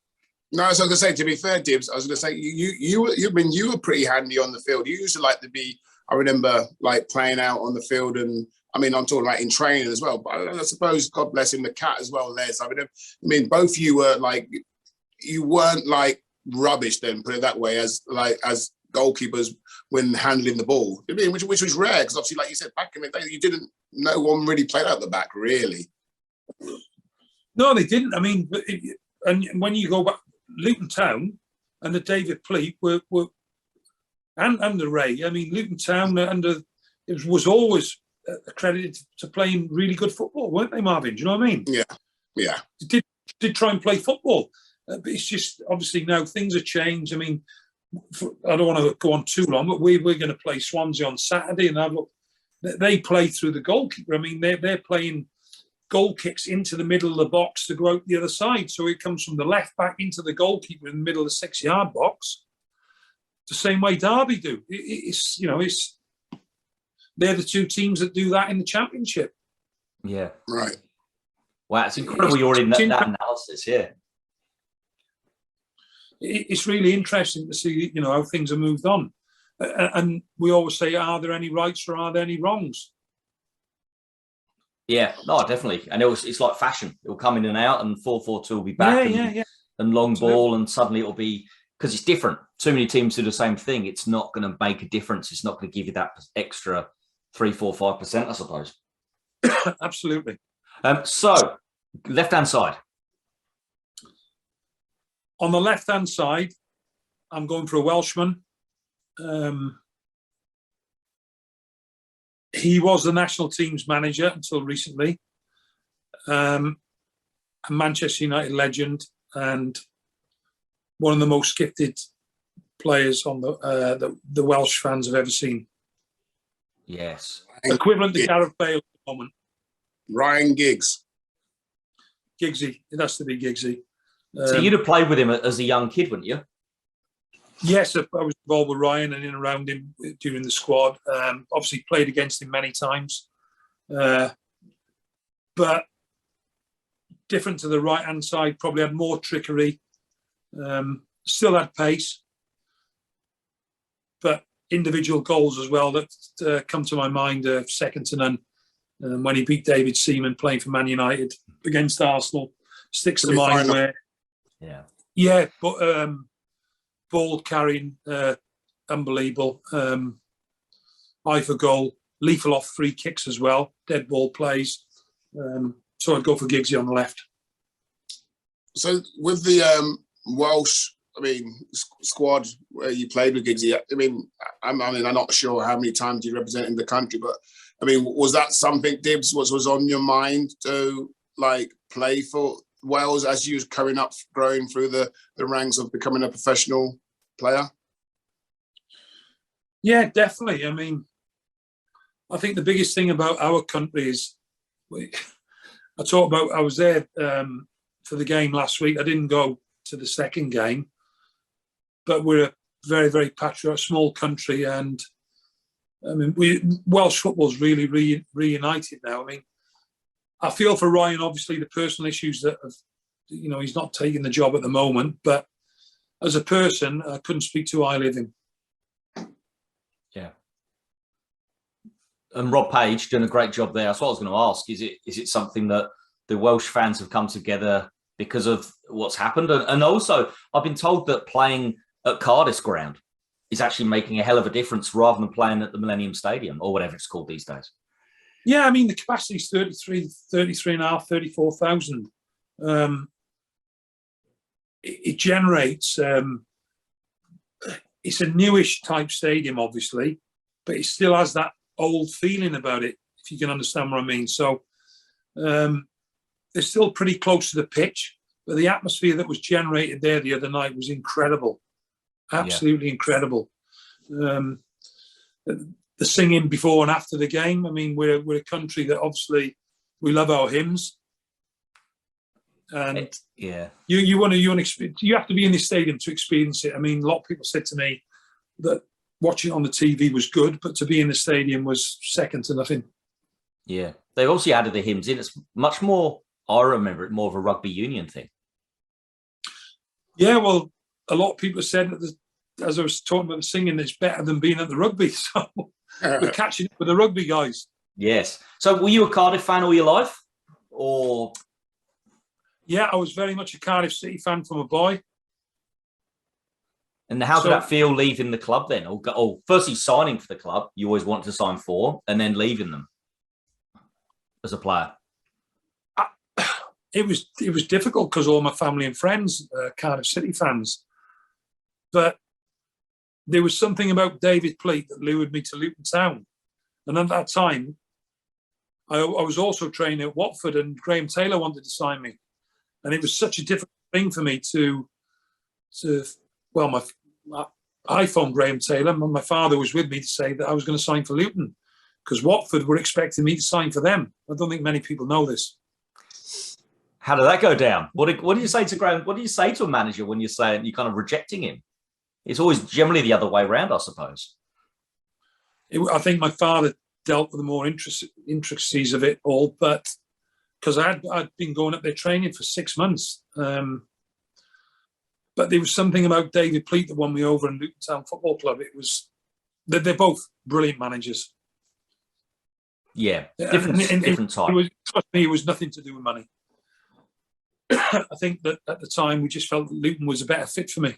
Speaker 3: No, so I was going to say, to be fair, Dibs, I was going to say, you were pretty handy on the field. You used to like to be, I remember like playing out on the field, and I'm talking about in training as well. But I suppose, God bless him, the cat as well, Les. Both of you were like, you weren't like rubbish then, put it that way, as goalkeepers when handling the ball. Which was rare, because obviously, like you said, back in the day, no one really played out the back, really.
Speaker 2: No, they didn't. And when you go back, Luton Town and the David Pleat were and the Ray. Luton Town it was always accredited to playing really good football, weren't they, Marvin? Do you know what I mean?
Speaker 3: Yeah.
Speaker 2: They did try and play football, but it's just obviously now things have changed. I don't want to go on too long, but we're going to play Swansea on Saturday, and they play through the goalkeeper. They're playing goal kicks into the middle of the box to go out the other side. So it comes from the left back into the goalkeeper in the middle of the 6-yard box, the same way Derby do. They're the two teams that do that in the Championship.
Speaker 1: Yeah.
Speaker 3: Right.
Speaker 1: Wow, it's incredible you're in that analysis, yeah.
Speaker 2: It's really interesting to see, how things have moved on. And we always say, are there any rights or are there any wrongs?
Speaker 1: Yeah, no, definitely. And it's like fashion. It will come in and out, and 4-4-2 will be back.
Speaker 2: Yeah.
Speaker 1: and long ball, and suddenly it'll be, because it's different. Too many teams do the same thing. It's not going to make a difference. It's not going to give you that extra 3, 4, 5%, I suppose.
Speaker 2: Absolutely.
Speaker 1: So, left-hand side.
Speaker 2: On the left-hand side, I'm going for a Welshman. He was the national team's manager until recently. A Manchester United legend and one of the most gifted players on the Welsh fans have ever seen.
Speaker 1: Yes.
Speaker 2: Equivalent to Gareth Bale at the moment.
Speaker 3: Ryan Giggs.
Speaker 2: Giggsy. It has to be Giggsy.
Speaker 1: So you'd have played with him as a young kid, wouldn't you?
Speaker 2: Yes, I was involved with Ryan and in and around him during the squad. Obviously played against him many times. But different to the right-hand side, probably had more trickery. Still had pace. But individual goals as well that come to my mind are second to none. When he beat David Seaman playing for Man United against Arsenal, sticks to mind where... Yeah, but ball carrying, unbelievable. Eye for goal, lethal off free kicks as well, dead ball plays. So I'd go for Giggsy on the left.
Speaker 3: So with the Welsh, squad where you played with Giggsy, I'm not sure how many times you represented the country, but was that something, Dibs, was on your mind to play for Wales as you was growing through the ranks of becoming a professional player?
Speaker 2: Yeah, definitely. I think the biggest thing about our country is, I was there for the game last week. I didn't go to the second game, but we're a very, very patriotic, small country, and Welsh football's really reunited now. I feel for Ryan, obviously, the personal issues that he's not taking the job at the moment, but as a person, I couldn't speak too highly of him.
Speaker 1: Yeah. And Rob Page doing a great job there. That's what I was going to ask. Is it something that the Welsh fans have come together because of what's happened? And also, I've been told that playing at Cardiff's ground is actually making a hell of a difference rather than playing at the Millennium Stadium or whatever it's called these days.
Speaker 2: Yeah, the capacity is 33.5, 34,000. It generates, it's a newish type stadium, obviously, but it still has that old feeling about it, if you can understand what I mean. So they're still pretty close to the pitch, but the atmosphere that was generated there the other night was incredible. Absolutely incredible. The singing before and after the game. We're a country that obviously we love our hymns, and you have to be in this stadium to experience it. A lot of people said to me that watching it on the TV was good, but to be in the stadium was second to nothing.
Speaker 1: Yeah, they've also added the hymns in. It's much more, I remember it, more of a rugby union thing.
Speaker 2: Yeah, well, a lot of people said that as I was talking about the singing, it's better than being at the rugby. So we're catching up with the rugby guys.
Speaker 1: Yes. So were you a Cardiff fan all your life? Or?
Speaker 2: Yeah, I was very much a Cardiff City fan from a boy.
Speaker 1: And how did that feel leaving the club then? Or firstly, signing for the club, you always want to sign for, and then leaving them as a player?
Speaker 2: It was difficult because all my family and friends are Cardiff City fans. But there was something about David Pleat that lured me to Luton Town. And at that time, I was also training at Watford, and Graham Taylor wanted to sign me. And it was such a difficult thing for me I phoned Graham Taylor, and my father was with me to say that I was going to sign for Luton because Watford were expecting me to sign for them. I don't think many people know this.
Speaker 1: How did that go down? What do you say to Graham? What do you say to a manager when you're saying you're kind of rejecting him? It's always generally the other way around, I suppose.
Speaker 2: I think my father dealt with the more intricacies of it all, but because I'd been going up there training for 6 months. But there was something about David Pleat that won me over in Luton Town Football Club. They're both brilliant managers.
Speaker 1: Yeah, different type.
Speaker 2: Trust me, it was nothing to do with money. I think that at the time we just felt that Luton was a better fit for me.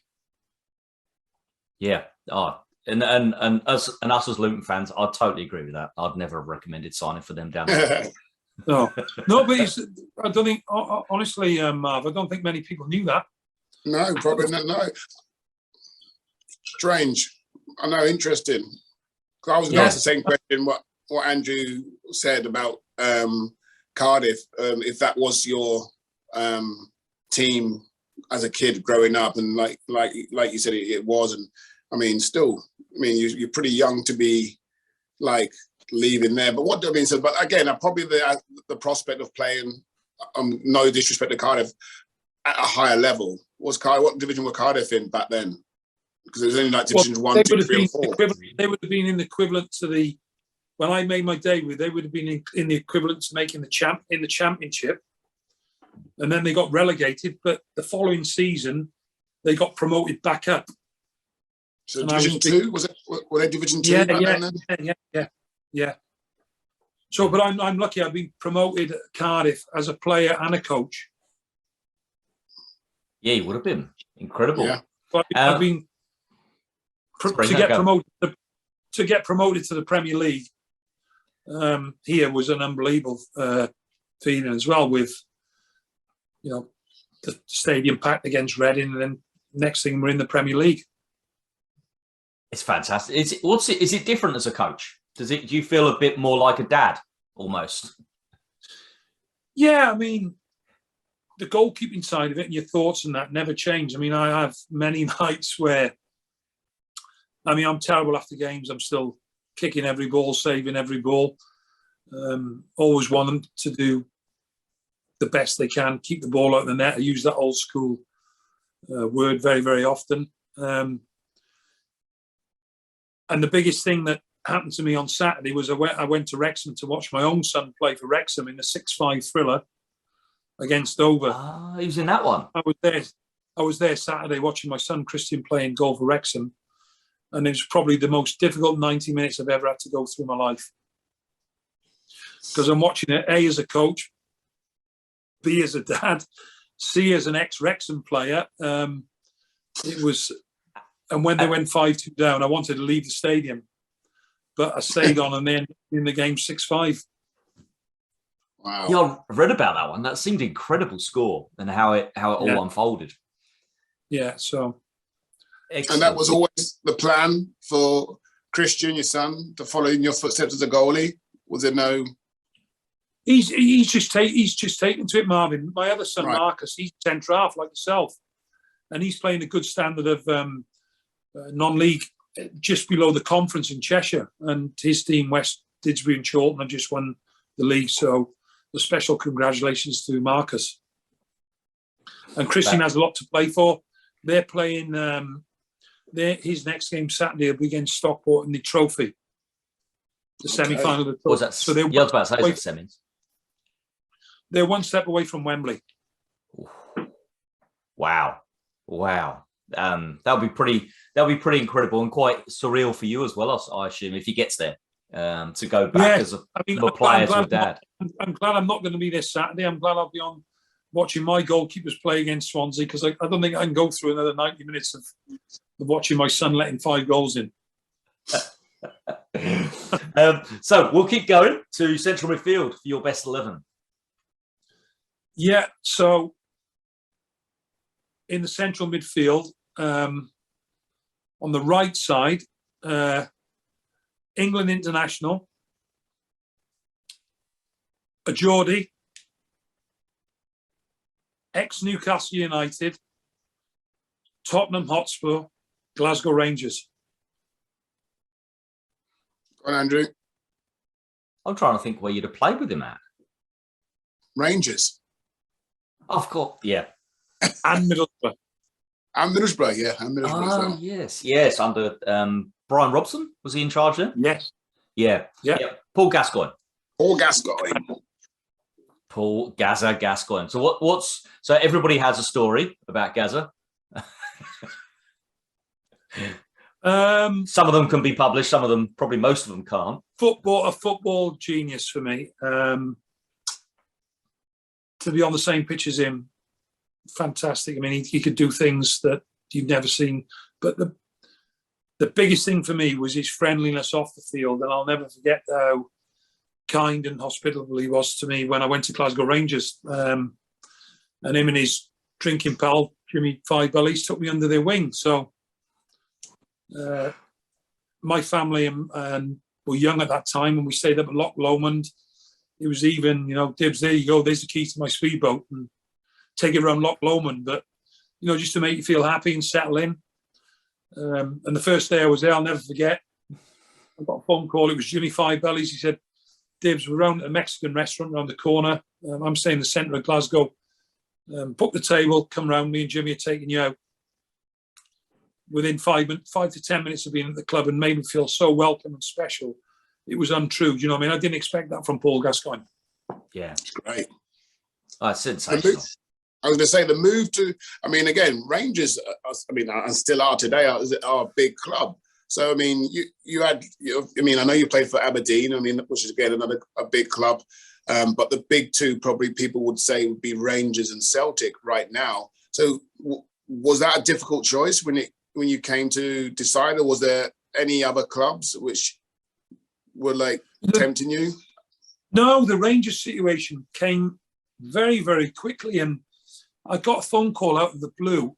Speaker 1: Yeah. Oh, and us as Luton fans, I totally agree with that. I'd never have recommended signing for them down there.
Speaker 2: No, but I don't think, honestly, Marv, I don't think many people knew that.
Speaker 3: No, probably not. No. Strange. I know, interesting. I was going to ask the same question what Andrew said about Cardiff, if that was your team as a kid growing up, and like you said, it was. And I mean, still, you're pretty young to be like leaving there. But what I mean, so, but again, probably the prospect of playing, no disrespect to Cardiff, at a higher level. What division were Cardiff in back then? Because it was only like divisions 1, 2, 3, and 4.
Speaker 2: They would have been in the equivalent to when I made my debut, they would have been in the equivalent to making the championship. And then they got relegated, but the following season they got promoted back up.
Speaker 3: So Division 2, were they Division 2 back then?
Speaker 2: Yeah. So, but I'm lucky. I've been promoted at Cardiff as a player and a coach.
Speaker 1: Yeah, you would have been incredible.
Speaker 3: Yeah.
Speaker 2: But I've been to get promoted to the Premier League. Here was an unbelievable feeling as well, with the stadium packed against Reading, and then next thing we're in the Premier League.
Speaker 1: It's fantastic. Is it different as a coach? Do you feel a bit more like a dad almost?
Speaker 2: Yeah, I mean, the goalkeeping side of it and your thoughts and that never change. I mean, I have many nights where, I'm terrible after games. I'm still kicking every ball, saving every ball. Always want them to do the best they can, keep the ball out of the net. I use that old school word very, very often. And the biggest thing that happened to me on Saturday was I went to Wrexham to watch my own son play for Wrexham in a 6-5 thriller against Dover.
Speaker 1: He was in that one.
Speaker 2: I was there Saturday watching my son Christian play in goal for Wrexham, and it was probably the most difficult 90 minutes I've ever had to go through in my life, because I'm watching it A as a coach, B as a dad, C as an ex-Wrexham player. It was, and when they went 5-2 down, I wanted to leave the stadium, but I stayed on, and then in the game 6-5.
Speaker 3: Wow.
Speaker 1: Yeah, I read about that one. That seemed an incredible score, and how it all unfolded.
Speaker 2: Yeah, so.
Speaker 1: Excellent.
Speaker 3: And that was always the plan for Christian, your son, to follow in your footsteps as a goalie? Was there no?
Speaker 2: He's just taken to it, Marvin. My other son, right. Marcus, he's centre half like yourself, and he's playing a good standard of non-league, just below the conference in Cheshire, and his team, West Didsbury and Chorlton, have just won the league. So a special congratulations to Marcus. And Christian has a lot to play for. They're playing. His next game Saturday will be against Stockport in the trophy, the semi-final of the trophy.
Speaker 1: Was that?
Speaker 2: So they're
Speaker 1: about to say semis.
Speaker 2: They're one step away from Wembley.
Speaker 1: Wow. That'll be pretty incredible and quite surreal for you as well, I assume, if he gets there, to go back as a player to a dad.
Speaker 2: I'm glad I'm not going to be this Saturday. I'm glad I'll be on watching my goalkeepers play against Swansea, because I don't think I can go through another 90 minutes of watching my son letting 5 goals in.
Speaker 1: So we'll keep going to central midfield for your best 11.
Speaker 2: Yeah, so in the central midfield, on the right side, England international, a Geordie, ex-Newcastle United, Tottenham Hotspur, Glasgow Rangers.
Speaker 3: Go on, Andrew.
Speaker 1: I'm trying to think where you'd have played with him at.
Speaker 3: Rangers.
Speaker 1: Of course, yeah.
Speaker 2: And Middlesbrough.
Speaker 3: And Middlesbrough, yeah. And Middlesbrough as well.
Speaker 1: Yes. Under Brian Robson, was he in charge then?
Speaker 2: Yes.
Speaker 1: Yeah. Paul Gascoigne. Paul Gascoigne. So so everybody has a story about Gazza. Some of them can be published. Some of them, probably most of them, can't.
Speaker 2: A football genius for me. To be on the same pitch as him, fantastic. I mean, he could do things that you've never seen. But the biggest thing for me was his friendliness off the field, and I'll never forget how kind and hospitable he was to me when I went to Glasgow Rangers. And him and his drinking pal, Jimmy Five Bellies, took me under their wing. So my family and were young at that time, and we stayed up at Loch Lomond. It was even, Dibs, there you go, there's the key to my speedboat, and take it around Loch Lomond. But, just to make you feel happy and settle in. And the first day I was there, I'll never forget. I got a phone call. It was Jimmy Five Bellies. He said, Dibs, we're around at a Mexican restaurant around the corner. I'm staying in the centre of Glasgow. Book the table, come round, me and Jimmy are taking you out. Within 5 to 10 minutes of being at the club, and made me feel so welcome and special. It was untrue. Do you know what I mean? I didn't expect that from Paul Gascoigne.
Speaker 1: Yeah.
Speaker 3: It's great.
Speaker 1: Oh, it's sensational.
Speaker 3: I was going to say the move to, again, Rangers, and still are today, are a big club. So, you had, I know you played for Aberdeen, which is again a big club. But the big two probably people would say would be Rangers and Celtic right now. So was that a difficult choice when you came to decide, or was there any other clubs which were tempting you?
Speaker 2: No, the Rangers situation came very, very quickly, and I got a phone call out of the blue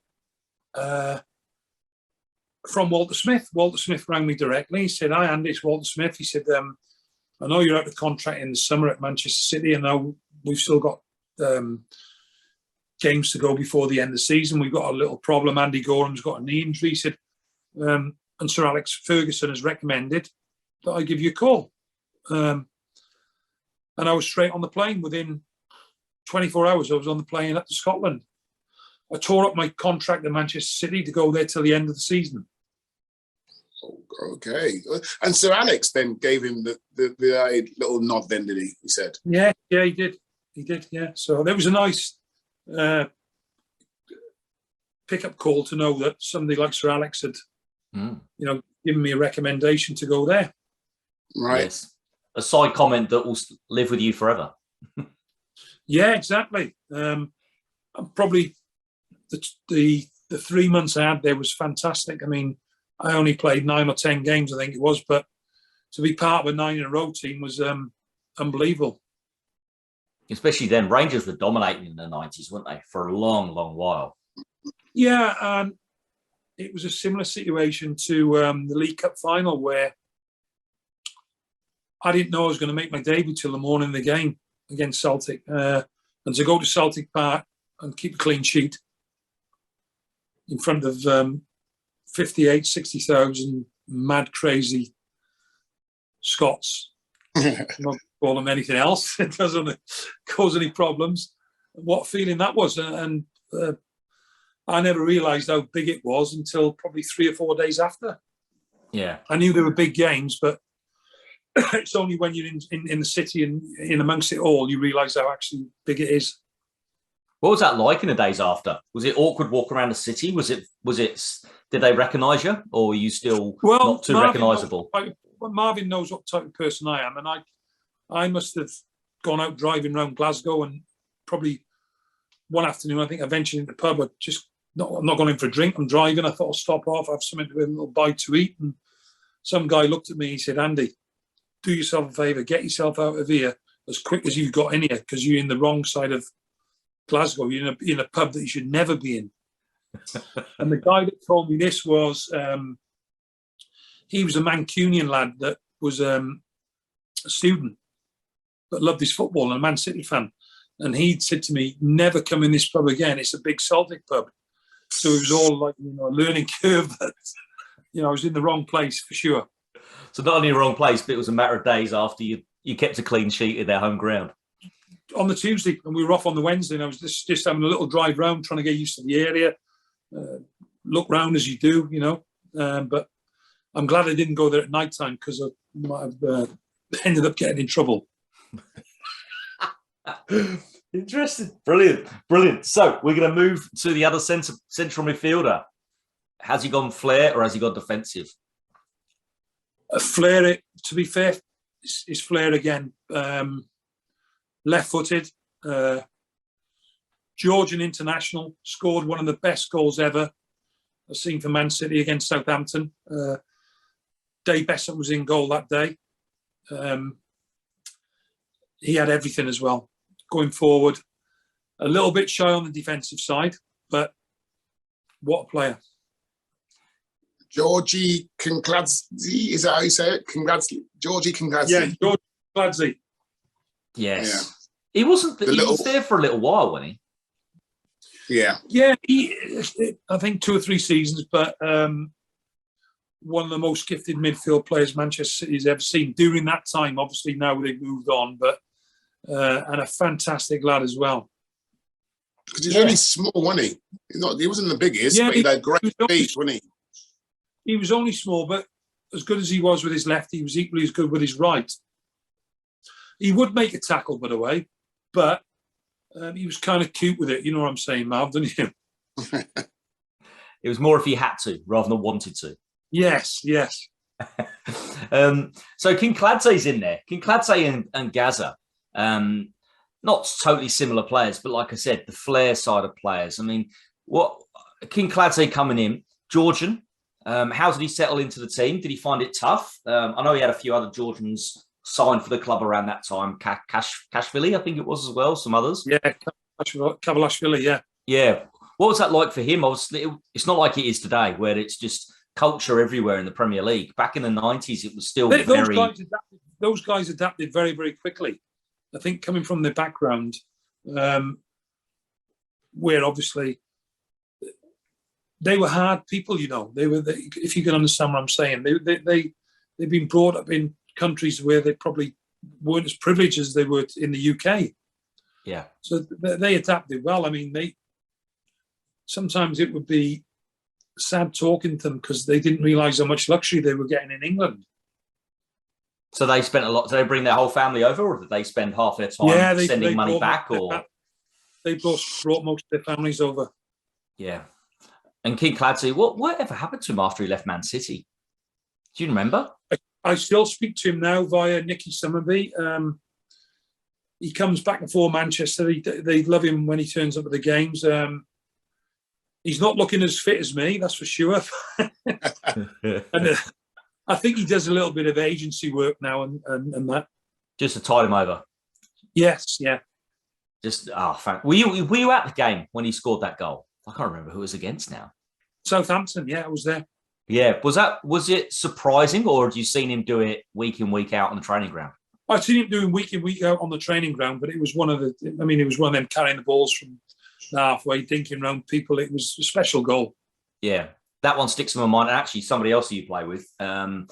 Speaker 2: from Walter Smith. Walter Smith rang me directly. He said, "Hi, Andy, it's Walter Smith." He said, "I know you're out of contract in the summer at Manchester City, and now we've still got games to go before the end of the season. We've got a little problem. Andy Goram's got a knee injury." He said, and Sir Alex Ferguson has recommended that I give you a call. And I was straight on the plane. Within 24 hours, I was on the plane up to Scotland. I tore up my contract at Manchester City to go there till the end of the season.
Speaker 3: Okay. And Sir Alex then gave him the little nod then, did he? He said.
Speaker 2: Yeah, he did. He did, yeah. So there was a nice pick-up call to know that somebody like Sir Alex had, given me a recommendation to go there.
Speaker 3: Right.
Speaker 1: Yes. A side comment that will live with you forever.
Speaker 2: Yeah, exactly. Probably the 3 months I had there was fantastic. I only played 9 or 10 games, I think it was, but to be part of a 9-in-a-row team was unbelievable.
Speaker 1: Especially then, Rangers were dominating in the 90s, weren't they, for a long, long while?
Speaker 2: Yeah, and it was a similar situation to the League Cup final, where I didn't know I was going to make my debut till the morning of the game against Celtic. And to go to Celtic Park and keep a clean sheet in front of 58, 60,000 mad, crazy Scots. I don't call them anything else. It doesn't cause any problems. What a feeling that was. And I never realised how big it was until probably 3 or 4 days after.
Speaker 1: Yeah.
Speaker 2: I knew there were big games, but it's only when you're in the city and in amongst it all, you realise how actually big it is.
Speaker 1: What was that like in the days after? Was it awkward walking around the city? Was it? Did they recognise you, or were you still not too recognisable?
Speaker 2: Marvin knows what type of person I am, and I must have gone out driving around Glasgow, and probably one afternoon, I think I ventured into the pub. I'm not going in for a drink. I'm driving. I thought I'll stop off, have something to a little bite to eat, and some guy looked at me. He said, "Andy, do yourself a favour, get yourself out of here as quick as you got in here, because you're in the wrong side of Glasgow. You're in a pub that you should never be in." And the guy that told me this was, he was a Mancunian lad that was a student, but loved his football and a Man City fan. And he'd said to me, "Never come in this pub again. It's a big Celtic pub." So it was all like, a learning curve that, I was in the wrong place for sure.
Speaker 1: So not only the wrong place, but it was a matter of days after you kept a clean sheet in their home ground.
Speaker 2: On the Tuesday, and we were off on the Wednesday, and I was just having a little drive round, trying to get used to the area, look round as you do, but I'm glad I didn't go there at night time, because I might have ended up getting in trouble.
Speaker 1: Interesting. Brilliant. So we're going to move to the other central midfielder. Has he gone flair, or has he gone defensive?
Speaker 2: Flair, to be fair, is Flair again. Left-footed, Georgian international, scored one of the best goals ever I've seen for Man City against Southampton. Dave Bessett was in goal that day. He had everything as well. Going forward, a little bit shy on the defensive side, but what a player.
Speaker 3: Georgie Kinkladze, is that how you say it? Georgie Kinkladze.
Speaker 2: Yeah, Georgie Kinkladze.
Speaker 1: Yes.
Speaker 3: Yeah.
Speaker 1: He wasn't. He was there for a little while, wasn't he?
Speaker 3: Yeah.
Speaker 2: Yeah, I think 2 or 3 seasons, but one of the most gifted midfield players Manchester City's ever seen during that time. Obviously, now they've moved on, but and a fantastic lad as well.
Speaker 3: Because he's only small, wasn't he? He wasn't the biggest, but he had great feet, wasn't he?
Speaker 2: He was only small, but as good as he was with his left, he was equally as good with his right. He would make a tackle, by the way, but he was kind of cute with it. You know what I'm saying, Marv, don't you?
Speaker 1: It was more if he had to rather than wanted to.
Speaker 2: Yes.
Speaker 1: So Kinkladze's in there. Kinkladze and Gaza. Not totally similar players, but like I said, the flair side of players. I mean, what Kinkladze coming in, Georgian. How did he settle into the team? Did he find it tough? I know he had a few other Georgians signed for the club around that time. Kashvili, I think it was as well. Some others.
Speaker 2: Yeah, Kavalashvili, yeah.
Speaker 1: Yeah. What was that like for him? Obviously, it's not like it is today, where it's just culture everywhere in the Premier League. Back in the 90s, it was still
Speaker 2: those guys adapted very, very quickly. I think coming from their background, where obviously they were hard people, you know. If you can understand what I'm saying, they've been brought up in countries where they probably weren't as privileged as they were in the UK.
Speaker 1: Yeah.
Speaker 2: So they adapted well. I mean, sometimes it would be sad talking to them because they didn't realise how much luxury they were getting in England.
Speaker 1: So they spent a lot. Did they bring their whole family over, or did they spend half their time sending money back? Or
Speaker 2: they both brought most of their families over.
Speaker 1: Yeah. And Kinkladze, whatever happened to him after he left Man City? Do you remember?
Speaker 2: I still speak to him now via Nicky Summerby. He comes back and forth Manchester. They love him when he turns up at the games. He's not looking as fit as me, that's for sure. And I think he does a little bit of agency work now and that.
Speaker 1: Just to tide him over.
Speaker 2: Yes, yeah.
Speaker 1: Just were you at the game when he scored that goal? I can't remember who it was against now.
Speaker 2: Southampton, yeah, I was there.
Speaker 1: Yeah, was it surprising, or had you seen him do it week in, week out on the training ground?
Speaker 2: I'd seen him doing week in, week out on the training ground, but it was one of them carrying the balls from halfway, dinking around people. It was a special goal.
Speaker 1: Yeah, that one sticks in my mind. And actually, somebody else you play with, Dalian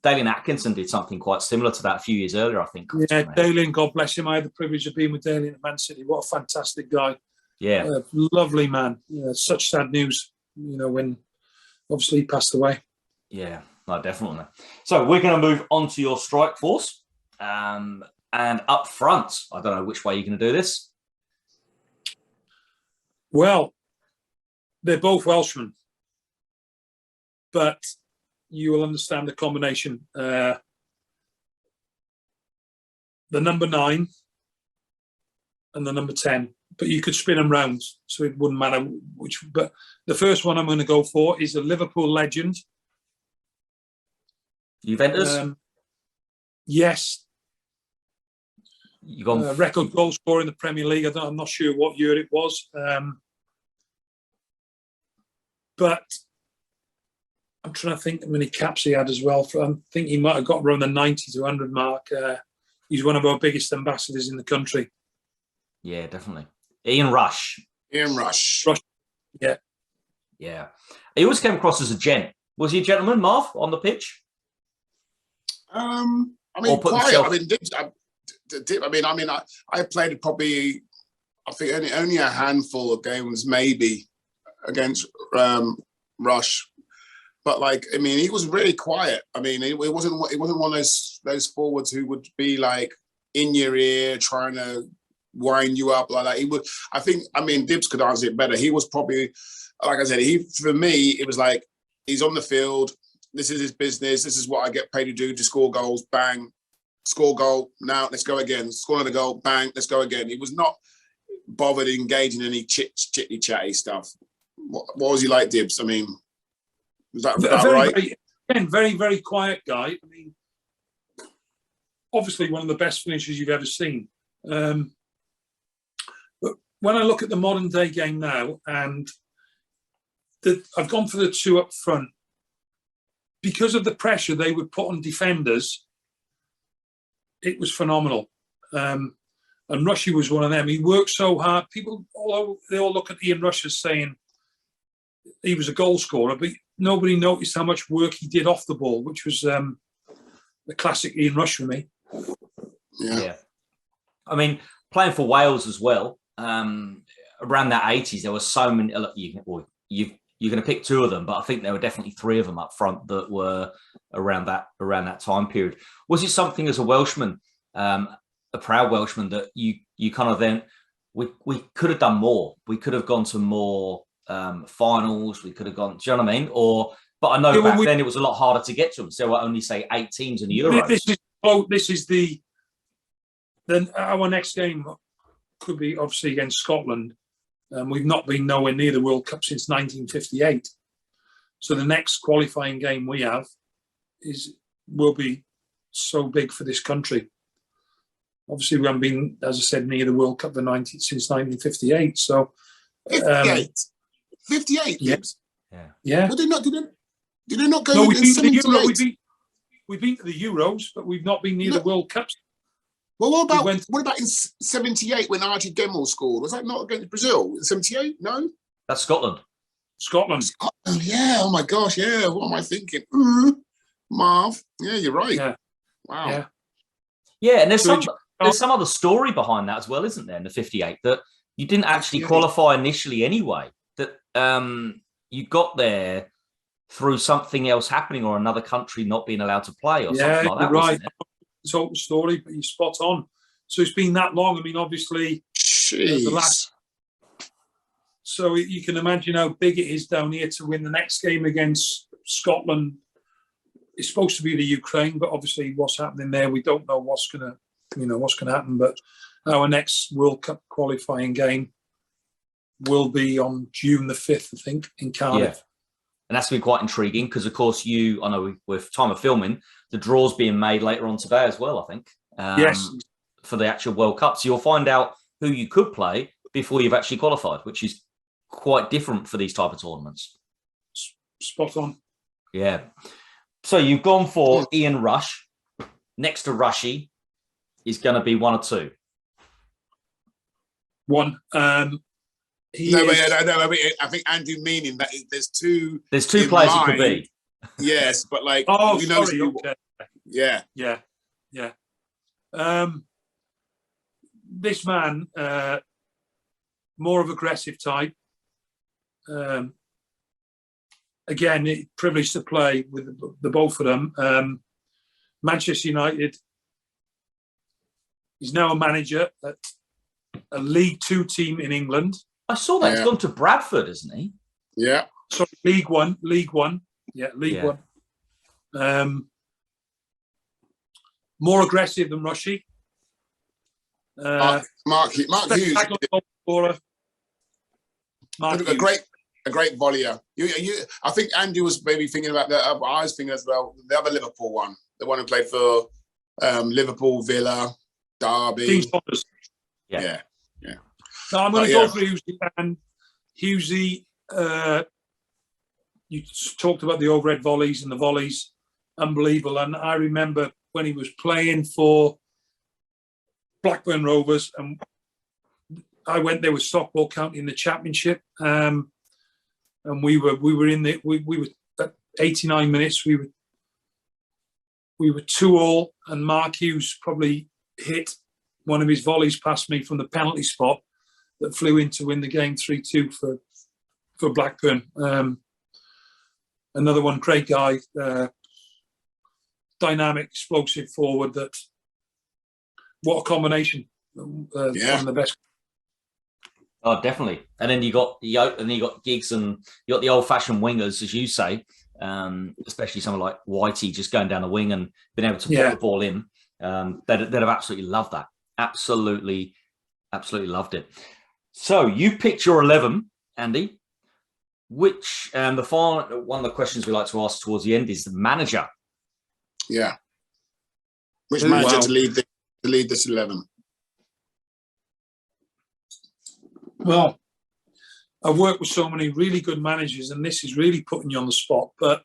Speaker 1: Atkinson, did something quite similar to that a few years earlier, I think.
Speaker 2: Yeah, Dalian, God bless him. I had the privilege of being with Dalian at Man City. What a fantastic guy.
Speaker 1: Yeah.
Speaker 2: Lovely man. Yeah, such sad news, when obviously he passed away.
Speaker 1: Yeah, no, definitely. So we're going to move on to your strike force. And up front, I don't know which way you're going to do this.
Speaker 2: Well, they're both Welshmen, but you will understand the combination. The number 9 and the number 10, but you could spin them round, so it wouldn't matter which. But the first one I'm going to go for is a Liverpool legend.
Speaker 1: Juventus?
Speaker 2: Yes.
Speaker 1: You gone
Speaker 2: record goal scorer in the Premier League. I'm not sure what year it was. But I'm trying to think how many caps he had as well. I think he might have got around the 90 to 100 mark. He's one of our biggest ambassadors in the country.
Speaker 1: Yeah, definitely. Ian Rush.
Speaker 2: Yeah.
Speaker 1: Yeah. He always came across as a gent. Was he a gentleman, Marv, on the pitch?
Speaker 3: I played probably, I think only a handful of games maybe against Rush, but he was really quiet. It wasn't one of those forwards who would be like in your ear trying to wind you up like that. He would. Dibs could answer it better. He was probably, like I said, for me it was like he's on the field. This is his business. This is what I get paid to do, to score goals. Bang. Score goal. Now let's go again. Score another goal. Bang. Let's go again. He was not bothered engaging in any chitty chatty stuff. What was he like, Dibs? I mean, was that right?
Speaker 2: Very, very quiet guy. I mean, obviously one of the best finishers you've ever seen. But when I look at the modern day game now, and I've gone for the two up front, because of the pressure they would put on defenders, it was phenomenal. And Rushy was one of them. He worked so hard. People, they all look at Ian Rush as saying he was a goal scorer, but nobody noticed how much work he did off the ball, which was the classic Ian Rush for me.
Speaker 3: Yeah.
Speaker 1: I mean, playing for Wales as well, around that 80s, there were so many. Look, you're going to pick two of them, but I think there were definitely three of them up front that were around that time period. Was it something as a Welshman, a proud Welshman, that you kind of then we could have done more? We could have gone to more finals. We could have gone. Do you know what I mean? But I know back then it was a lot harder to get to them. So I only say 8 teams in the Euros.
Speaker 2: This is then our next game could be obviously against Scotland. We've not been nowhere near the World Cup since 1958. So the next qualifying game we have will be so big for this country. Obviously, we haven't been, as I said, near the World Cup since 1958. So
Speaker 3: 58.
Speaker 2: Yeah.
Speaker 3: Well, did they not go? No,
Speaker 2: we've been to the Euros. We've been to the Euros, but we've not been near the World Cups.
Speaker 3: Well, what about in 78 when Archie Gemmell scored? Was that not against Brazil in 78? No?
Speaker 1: That's Scotland.
Speaker 2: Scotland,
Speaker 3: yeah. Oh, my gosh, yeah. What am I thinking? Marv, yeah, you're right.
Speaker 2: Yeah.
Speaker 3: Wow.
Speaker 1: Yeah, and there's some other story behind that as well, isn't there, in the 58, that you didn't actually qualify initially anyway, that you got there through something else happening or another country not being allowed to play or something like that,
Speaker 2: right. It's all the story, but you're spot on. So it's been that long. I mean, obviously, so you can imagine how big it is down here to win the next game against Scotland. It's supposed to be the Ukraine, but obviously, what's happening there, we don't know what's gonna happen. But our next World Cup qualifying game will be on June the 5th, I think, in Cardiff.
Speaker 1: Yeah. And that's been quite intriguing because, of course, I know with time of filming, the draw's being made later on today as well, I think.
Speaker 2: Yes.
Speaker 1: For the actual World Cup. So you'll find out who you could play before you've actually qualified, which is quite different for these type of tournaments.
Speaker 2: Spot on.
Speaker 1: Yeah. So you've gone for Ian Rush. Next to Rushy is going to be one or two.
Speaker 2: One.
Speaker 3: I think Andrew meaning that there's two.
Speaker 1: There's two players it could be.
Speaker 3: Yes, but like.
Speaker 2: Sorry. Okay.
Speaker 3: Yeah.
Speaker 2: This man, more of aggressive type. Again, privileged to play with the both of them. Manchester United. He's now a manager at a League Two team in England.
Speaker 1: I saw that. He's gone to Bradford, isn't he?
Speaker 3: Yeah.
Speaker 2: Sorry, League One. Yeah, League One. More aggressive than Rushy.
Speaker 3: Mark Hughes. A great volleyer. I think Andrew was maybe thinking about that. I was thinking as well. The other Liverpool one, the one who played for Liverpool, Villa, Derby. Yeah.
Speaker 2: So I'm going to go for Hughesy. And Hughesy, you talked about the overhead volleys and the volleys, unbelievable. And I remember when he was playing for Blackburn Rovers, and I went there with Stockport County in the Championship, and we were in the we were at 89 minutes. We were 2-2, and Mark Hughes probably hit one of his volleys past me from the penalty spot that flew in to win the game 3-2 for Blackburn. Another one, great guy, dynamic, explosive forward. That what a combination! One of the best.
Speaker 1: Oh, definitely. And then you got gigs, and you got the old-fashioned wingers, as you say, especially someone like Whitey just going down the wing and being able to put the ball in. They'd have absolutely loved that. Absolutely loved it. So you picked your 11, Andy. Which the final one of the questions we like to ask towards the end is the manager.
Speaker 3: Yeah. Which manager to lead this 11?
Speaker 2: Well, I've worked with so many really good managers, and this is really putting you on the spot. But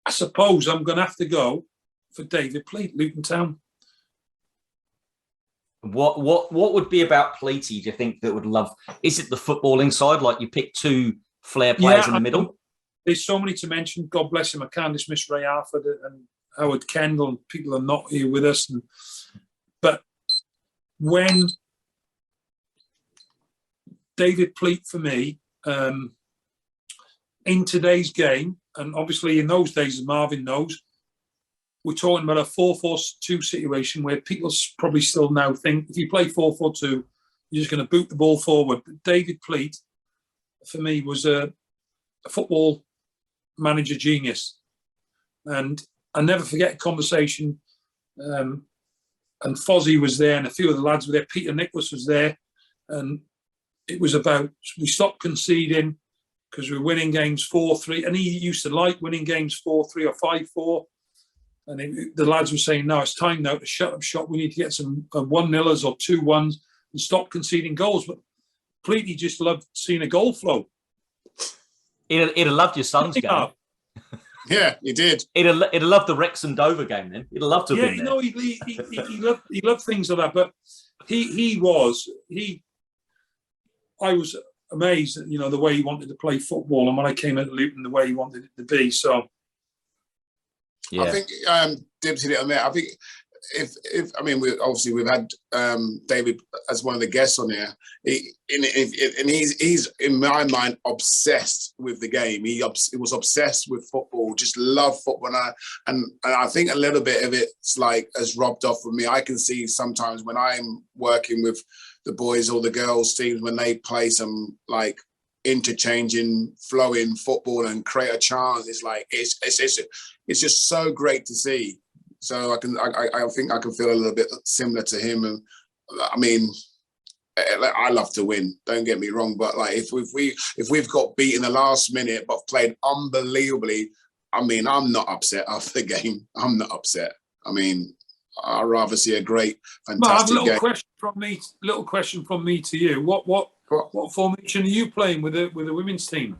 Speaker 2: I suppose I'm going to have to go for David Pleat, Luton Town.
Speaker 1: What would be about Pleaty, do you think, that would love? Is it the footballing side? Like you pick two flair players in the middle?
Speaker 2: There's so many to mention. God bless him. I can't dismiss Ray Arthur and Howard Kendall, and people are not here with us. But when David Pleat, for me, in today's game, and obviously in those days, as Marvin knows, we're talking about a 4-4-2 situation where people probably still now think if you play 4-4-2, you're just going to boot the ball forward. But David Pleat, for me, was a football manager genius. And I never forget a conversation, and Fozzie was there and a few of the lads were there. Peter Nicholas was there. And it was about, we stopped conceding because we were winning games 4-3. And he used to like winning games 4-3 or 5-4. And the lads were saying, no, it's time now to shut up shop. We need to get some 1-0s or 2-1s and stop conceding goals. But Pleaty just loved seeing a goal flow.
Speaker 1: He'd have loved your son's game.
Speaker 3: Yeah, he did.
Speaker 1: He'd have loved the Wrexham Dover game then. He'd have loved to have been there.
Speaker 2: No, he loved things like that. But I was amazed at, the way he wanted to play football, and when I came at Luton, the way he wanted it to be. So,
Speaker 3: yeah. I think Dibs hit it on there. I think we've had David as one of the guests on here, and he's in my mind obsessed with the game. He was obsessed with football, just loved football, and I think a little bit of it's like has rubbed off with me. I can see sometimes when I'm working with the boys or the girls teams when they play some like interchanging, flowing football and create a chance. It's like it's just so great to see. So I think I can feel a little bit similar to him. And I mean, I love to win. Don't get me wrong, but like if we've got beat in the last minute but played unbelievably, I mean, I'm not upset after the game. I'm not upset. I mean, I'd rather see a great, fantastic game.
Speaker 2: Little question from me to you. What formation are you playing with the women's team?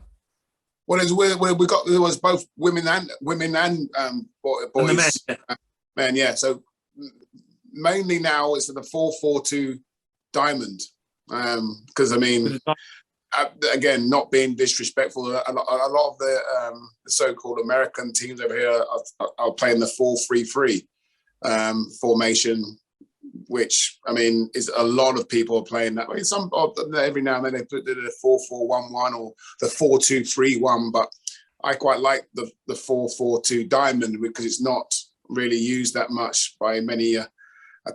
Speaker 3: Well, there was both women and boys.
Speaker 2: And the men.
Speaker 3: Men, yeah. So mainly now it's the 4-4-2 diamond. Because I mean, again, not being disrespectful, a lot of the so-called American teams over here are playing the 4-3-3 formation, which I mean is a lot of people are playing that way. Some every now and then they put the 4-4-1-1 or the 4-2-3-1, but I quite like the 4-4-2 diamond because it's not really used that much by many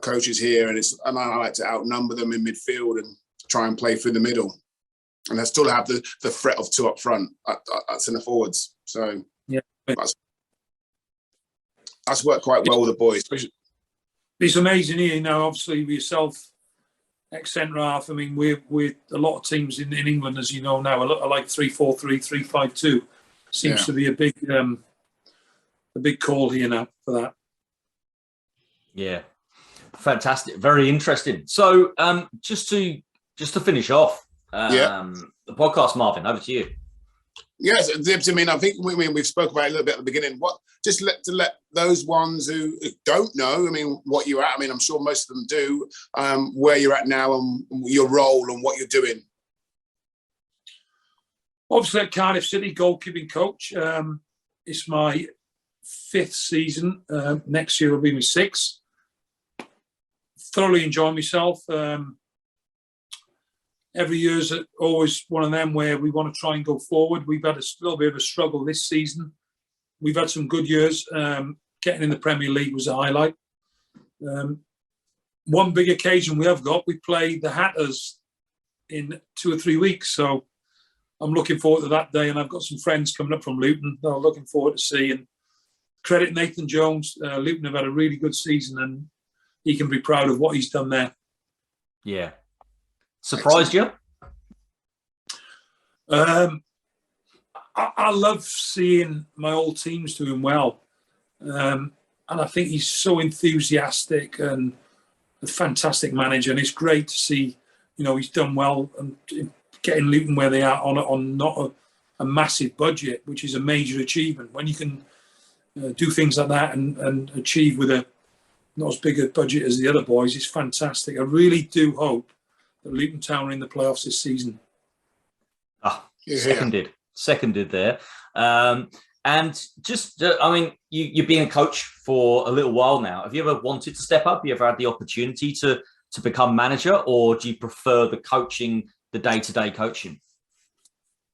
Speaker 3: coaches here, and I like to outnumber them in midfield and try and play through the middle, and I still have the threat of two up front at centre forwards. So
Speaker 2: yeah,
Speaker 3: that's worked quite well with the boys.
Speaker 2: It's amazing here now. Obviously, with yourself, ex-centre half. I mean, we're a lot of teams in England, as you know now, are like 3-4-3, 3-5-2. Seems to be a big call here now for that.
Speaker 1: Yeah, fantastic, very interesting. So, just to finish off, the podcast, Marvin, over to you.
Speaker 3: Yes, Dibs. I mean, I think we spoke about it a little bit at the beginning. To let those ones who don't know, I mean, what you're at. I mean, I'm sure most of them do. Where you're at now and your role and what you're doing.
Speaker 2: Obviously, at Cardiff City, goalkeeping coach. It's my 5th season. Next year will be my 6th. Thoroughly enjoy myself. Every year is always one of them where we want to try and go forward. We've had a little bit of a struggle this season. We've had some good years. Getting in the Premier League was a highlight. One big occasion we have got, we play the Hatters in 2 or 3 weeks. So I'm looking forward to that day, and I've got some friends coming up from Luton that I'm looking forward to see. And credit Nathan Jones. Luton have had a really good season, and he can be proud of what he's done there.
Speaker 1: Yeah. surprised you?
Speaker 2: I love seeing my old teams doing well. And I think he's so enthusiastic and a fantastic manager. And it's great to see, he's done well and getting Luton where they are on not a massive budget, which is a major achievement. When you can do things like that and achieve with a not as big a budget as the other boys, it's fantastic. I really do hope that Luton Town are in the playoffs this season.
Speaker 1: Seconded there. And just, you've been a coach for a little while now. Have you ever wanted to step up? Have you ever had the opportunity to become manager, or do you prefer the coaching, the day-to-day coaching?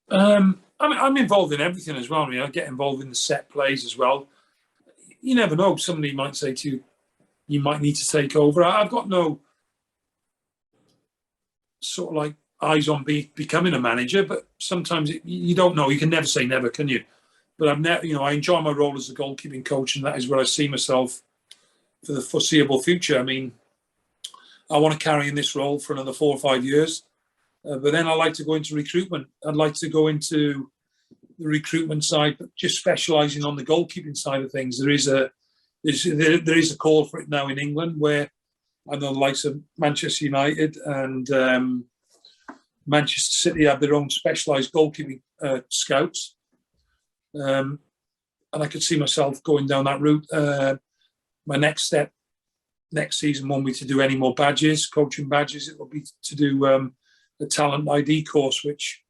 Speaker 2: I'm involved in everything as well. I get involved in the set plays as well. You never know. Somebody might say to you, you might need to take over. I've got no sort of like eyes on becoming a manager, but sometimes you don't know. You can never say never, can you? But I've never, I enjoy my role as a goalkeeping coach, and that is where I see myself for the foreseeable future. I want to carry in this role for another 4 or 5 years, but then I like to go into recruitment. I'd like to go into the recruitment side, but just specialising on the goalkeeping side of things. There is a call for it now in England, where I know the likes of Manchester United and Manchester City have their own specialised goalkeeping scouts. And I could see myself going down that route. My next step next season won't be to do any more badges, coaching badges. It will be to do a talent ID course, which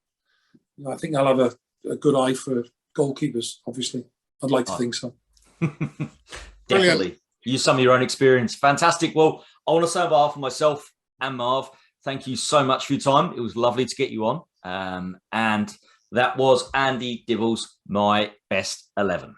Speaker 2: I think I'll have a good eye for goalkeepers, obviously. I'd like to think so.
Speaker 1: Definitely. Use some of your own experience. Fantastic. Well, I want to say on behalf of myself and Marv, thank you so much for your time. It was lovely to get you on. And that was Andy Dibble's My Best 11.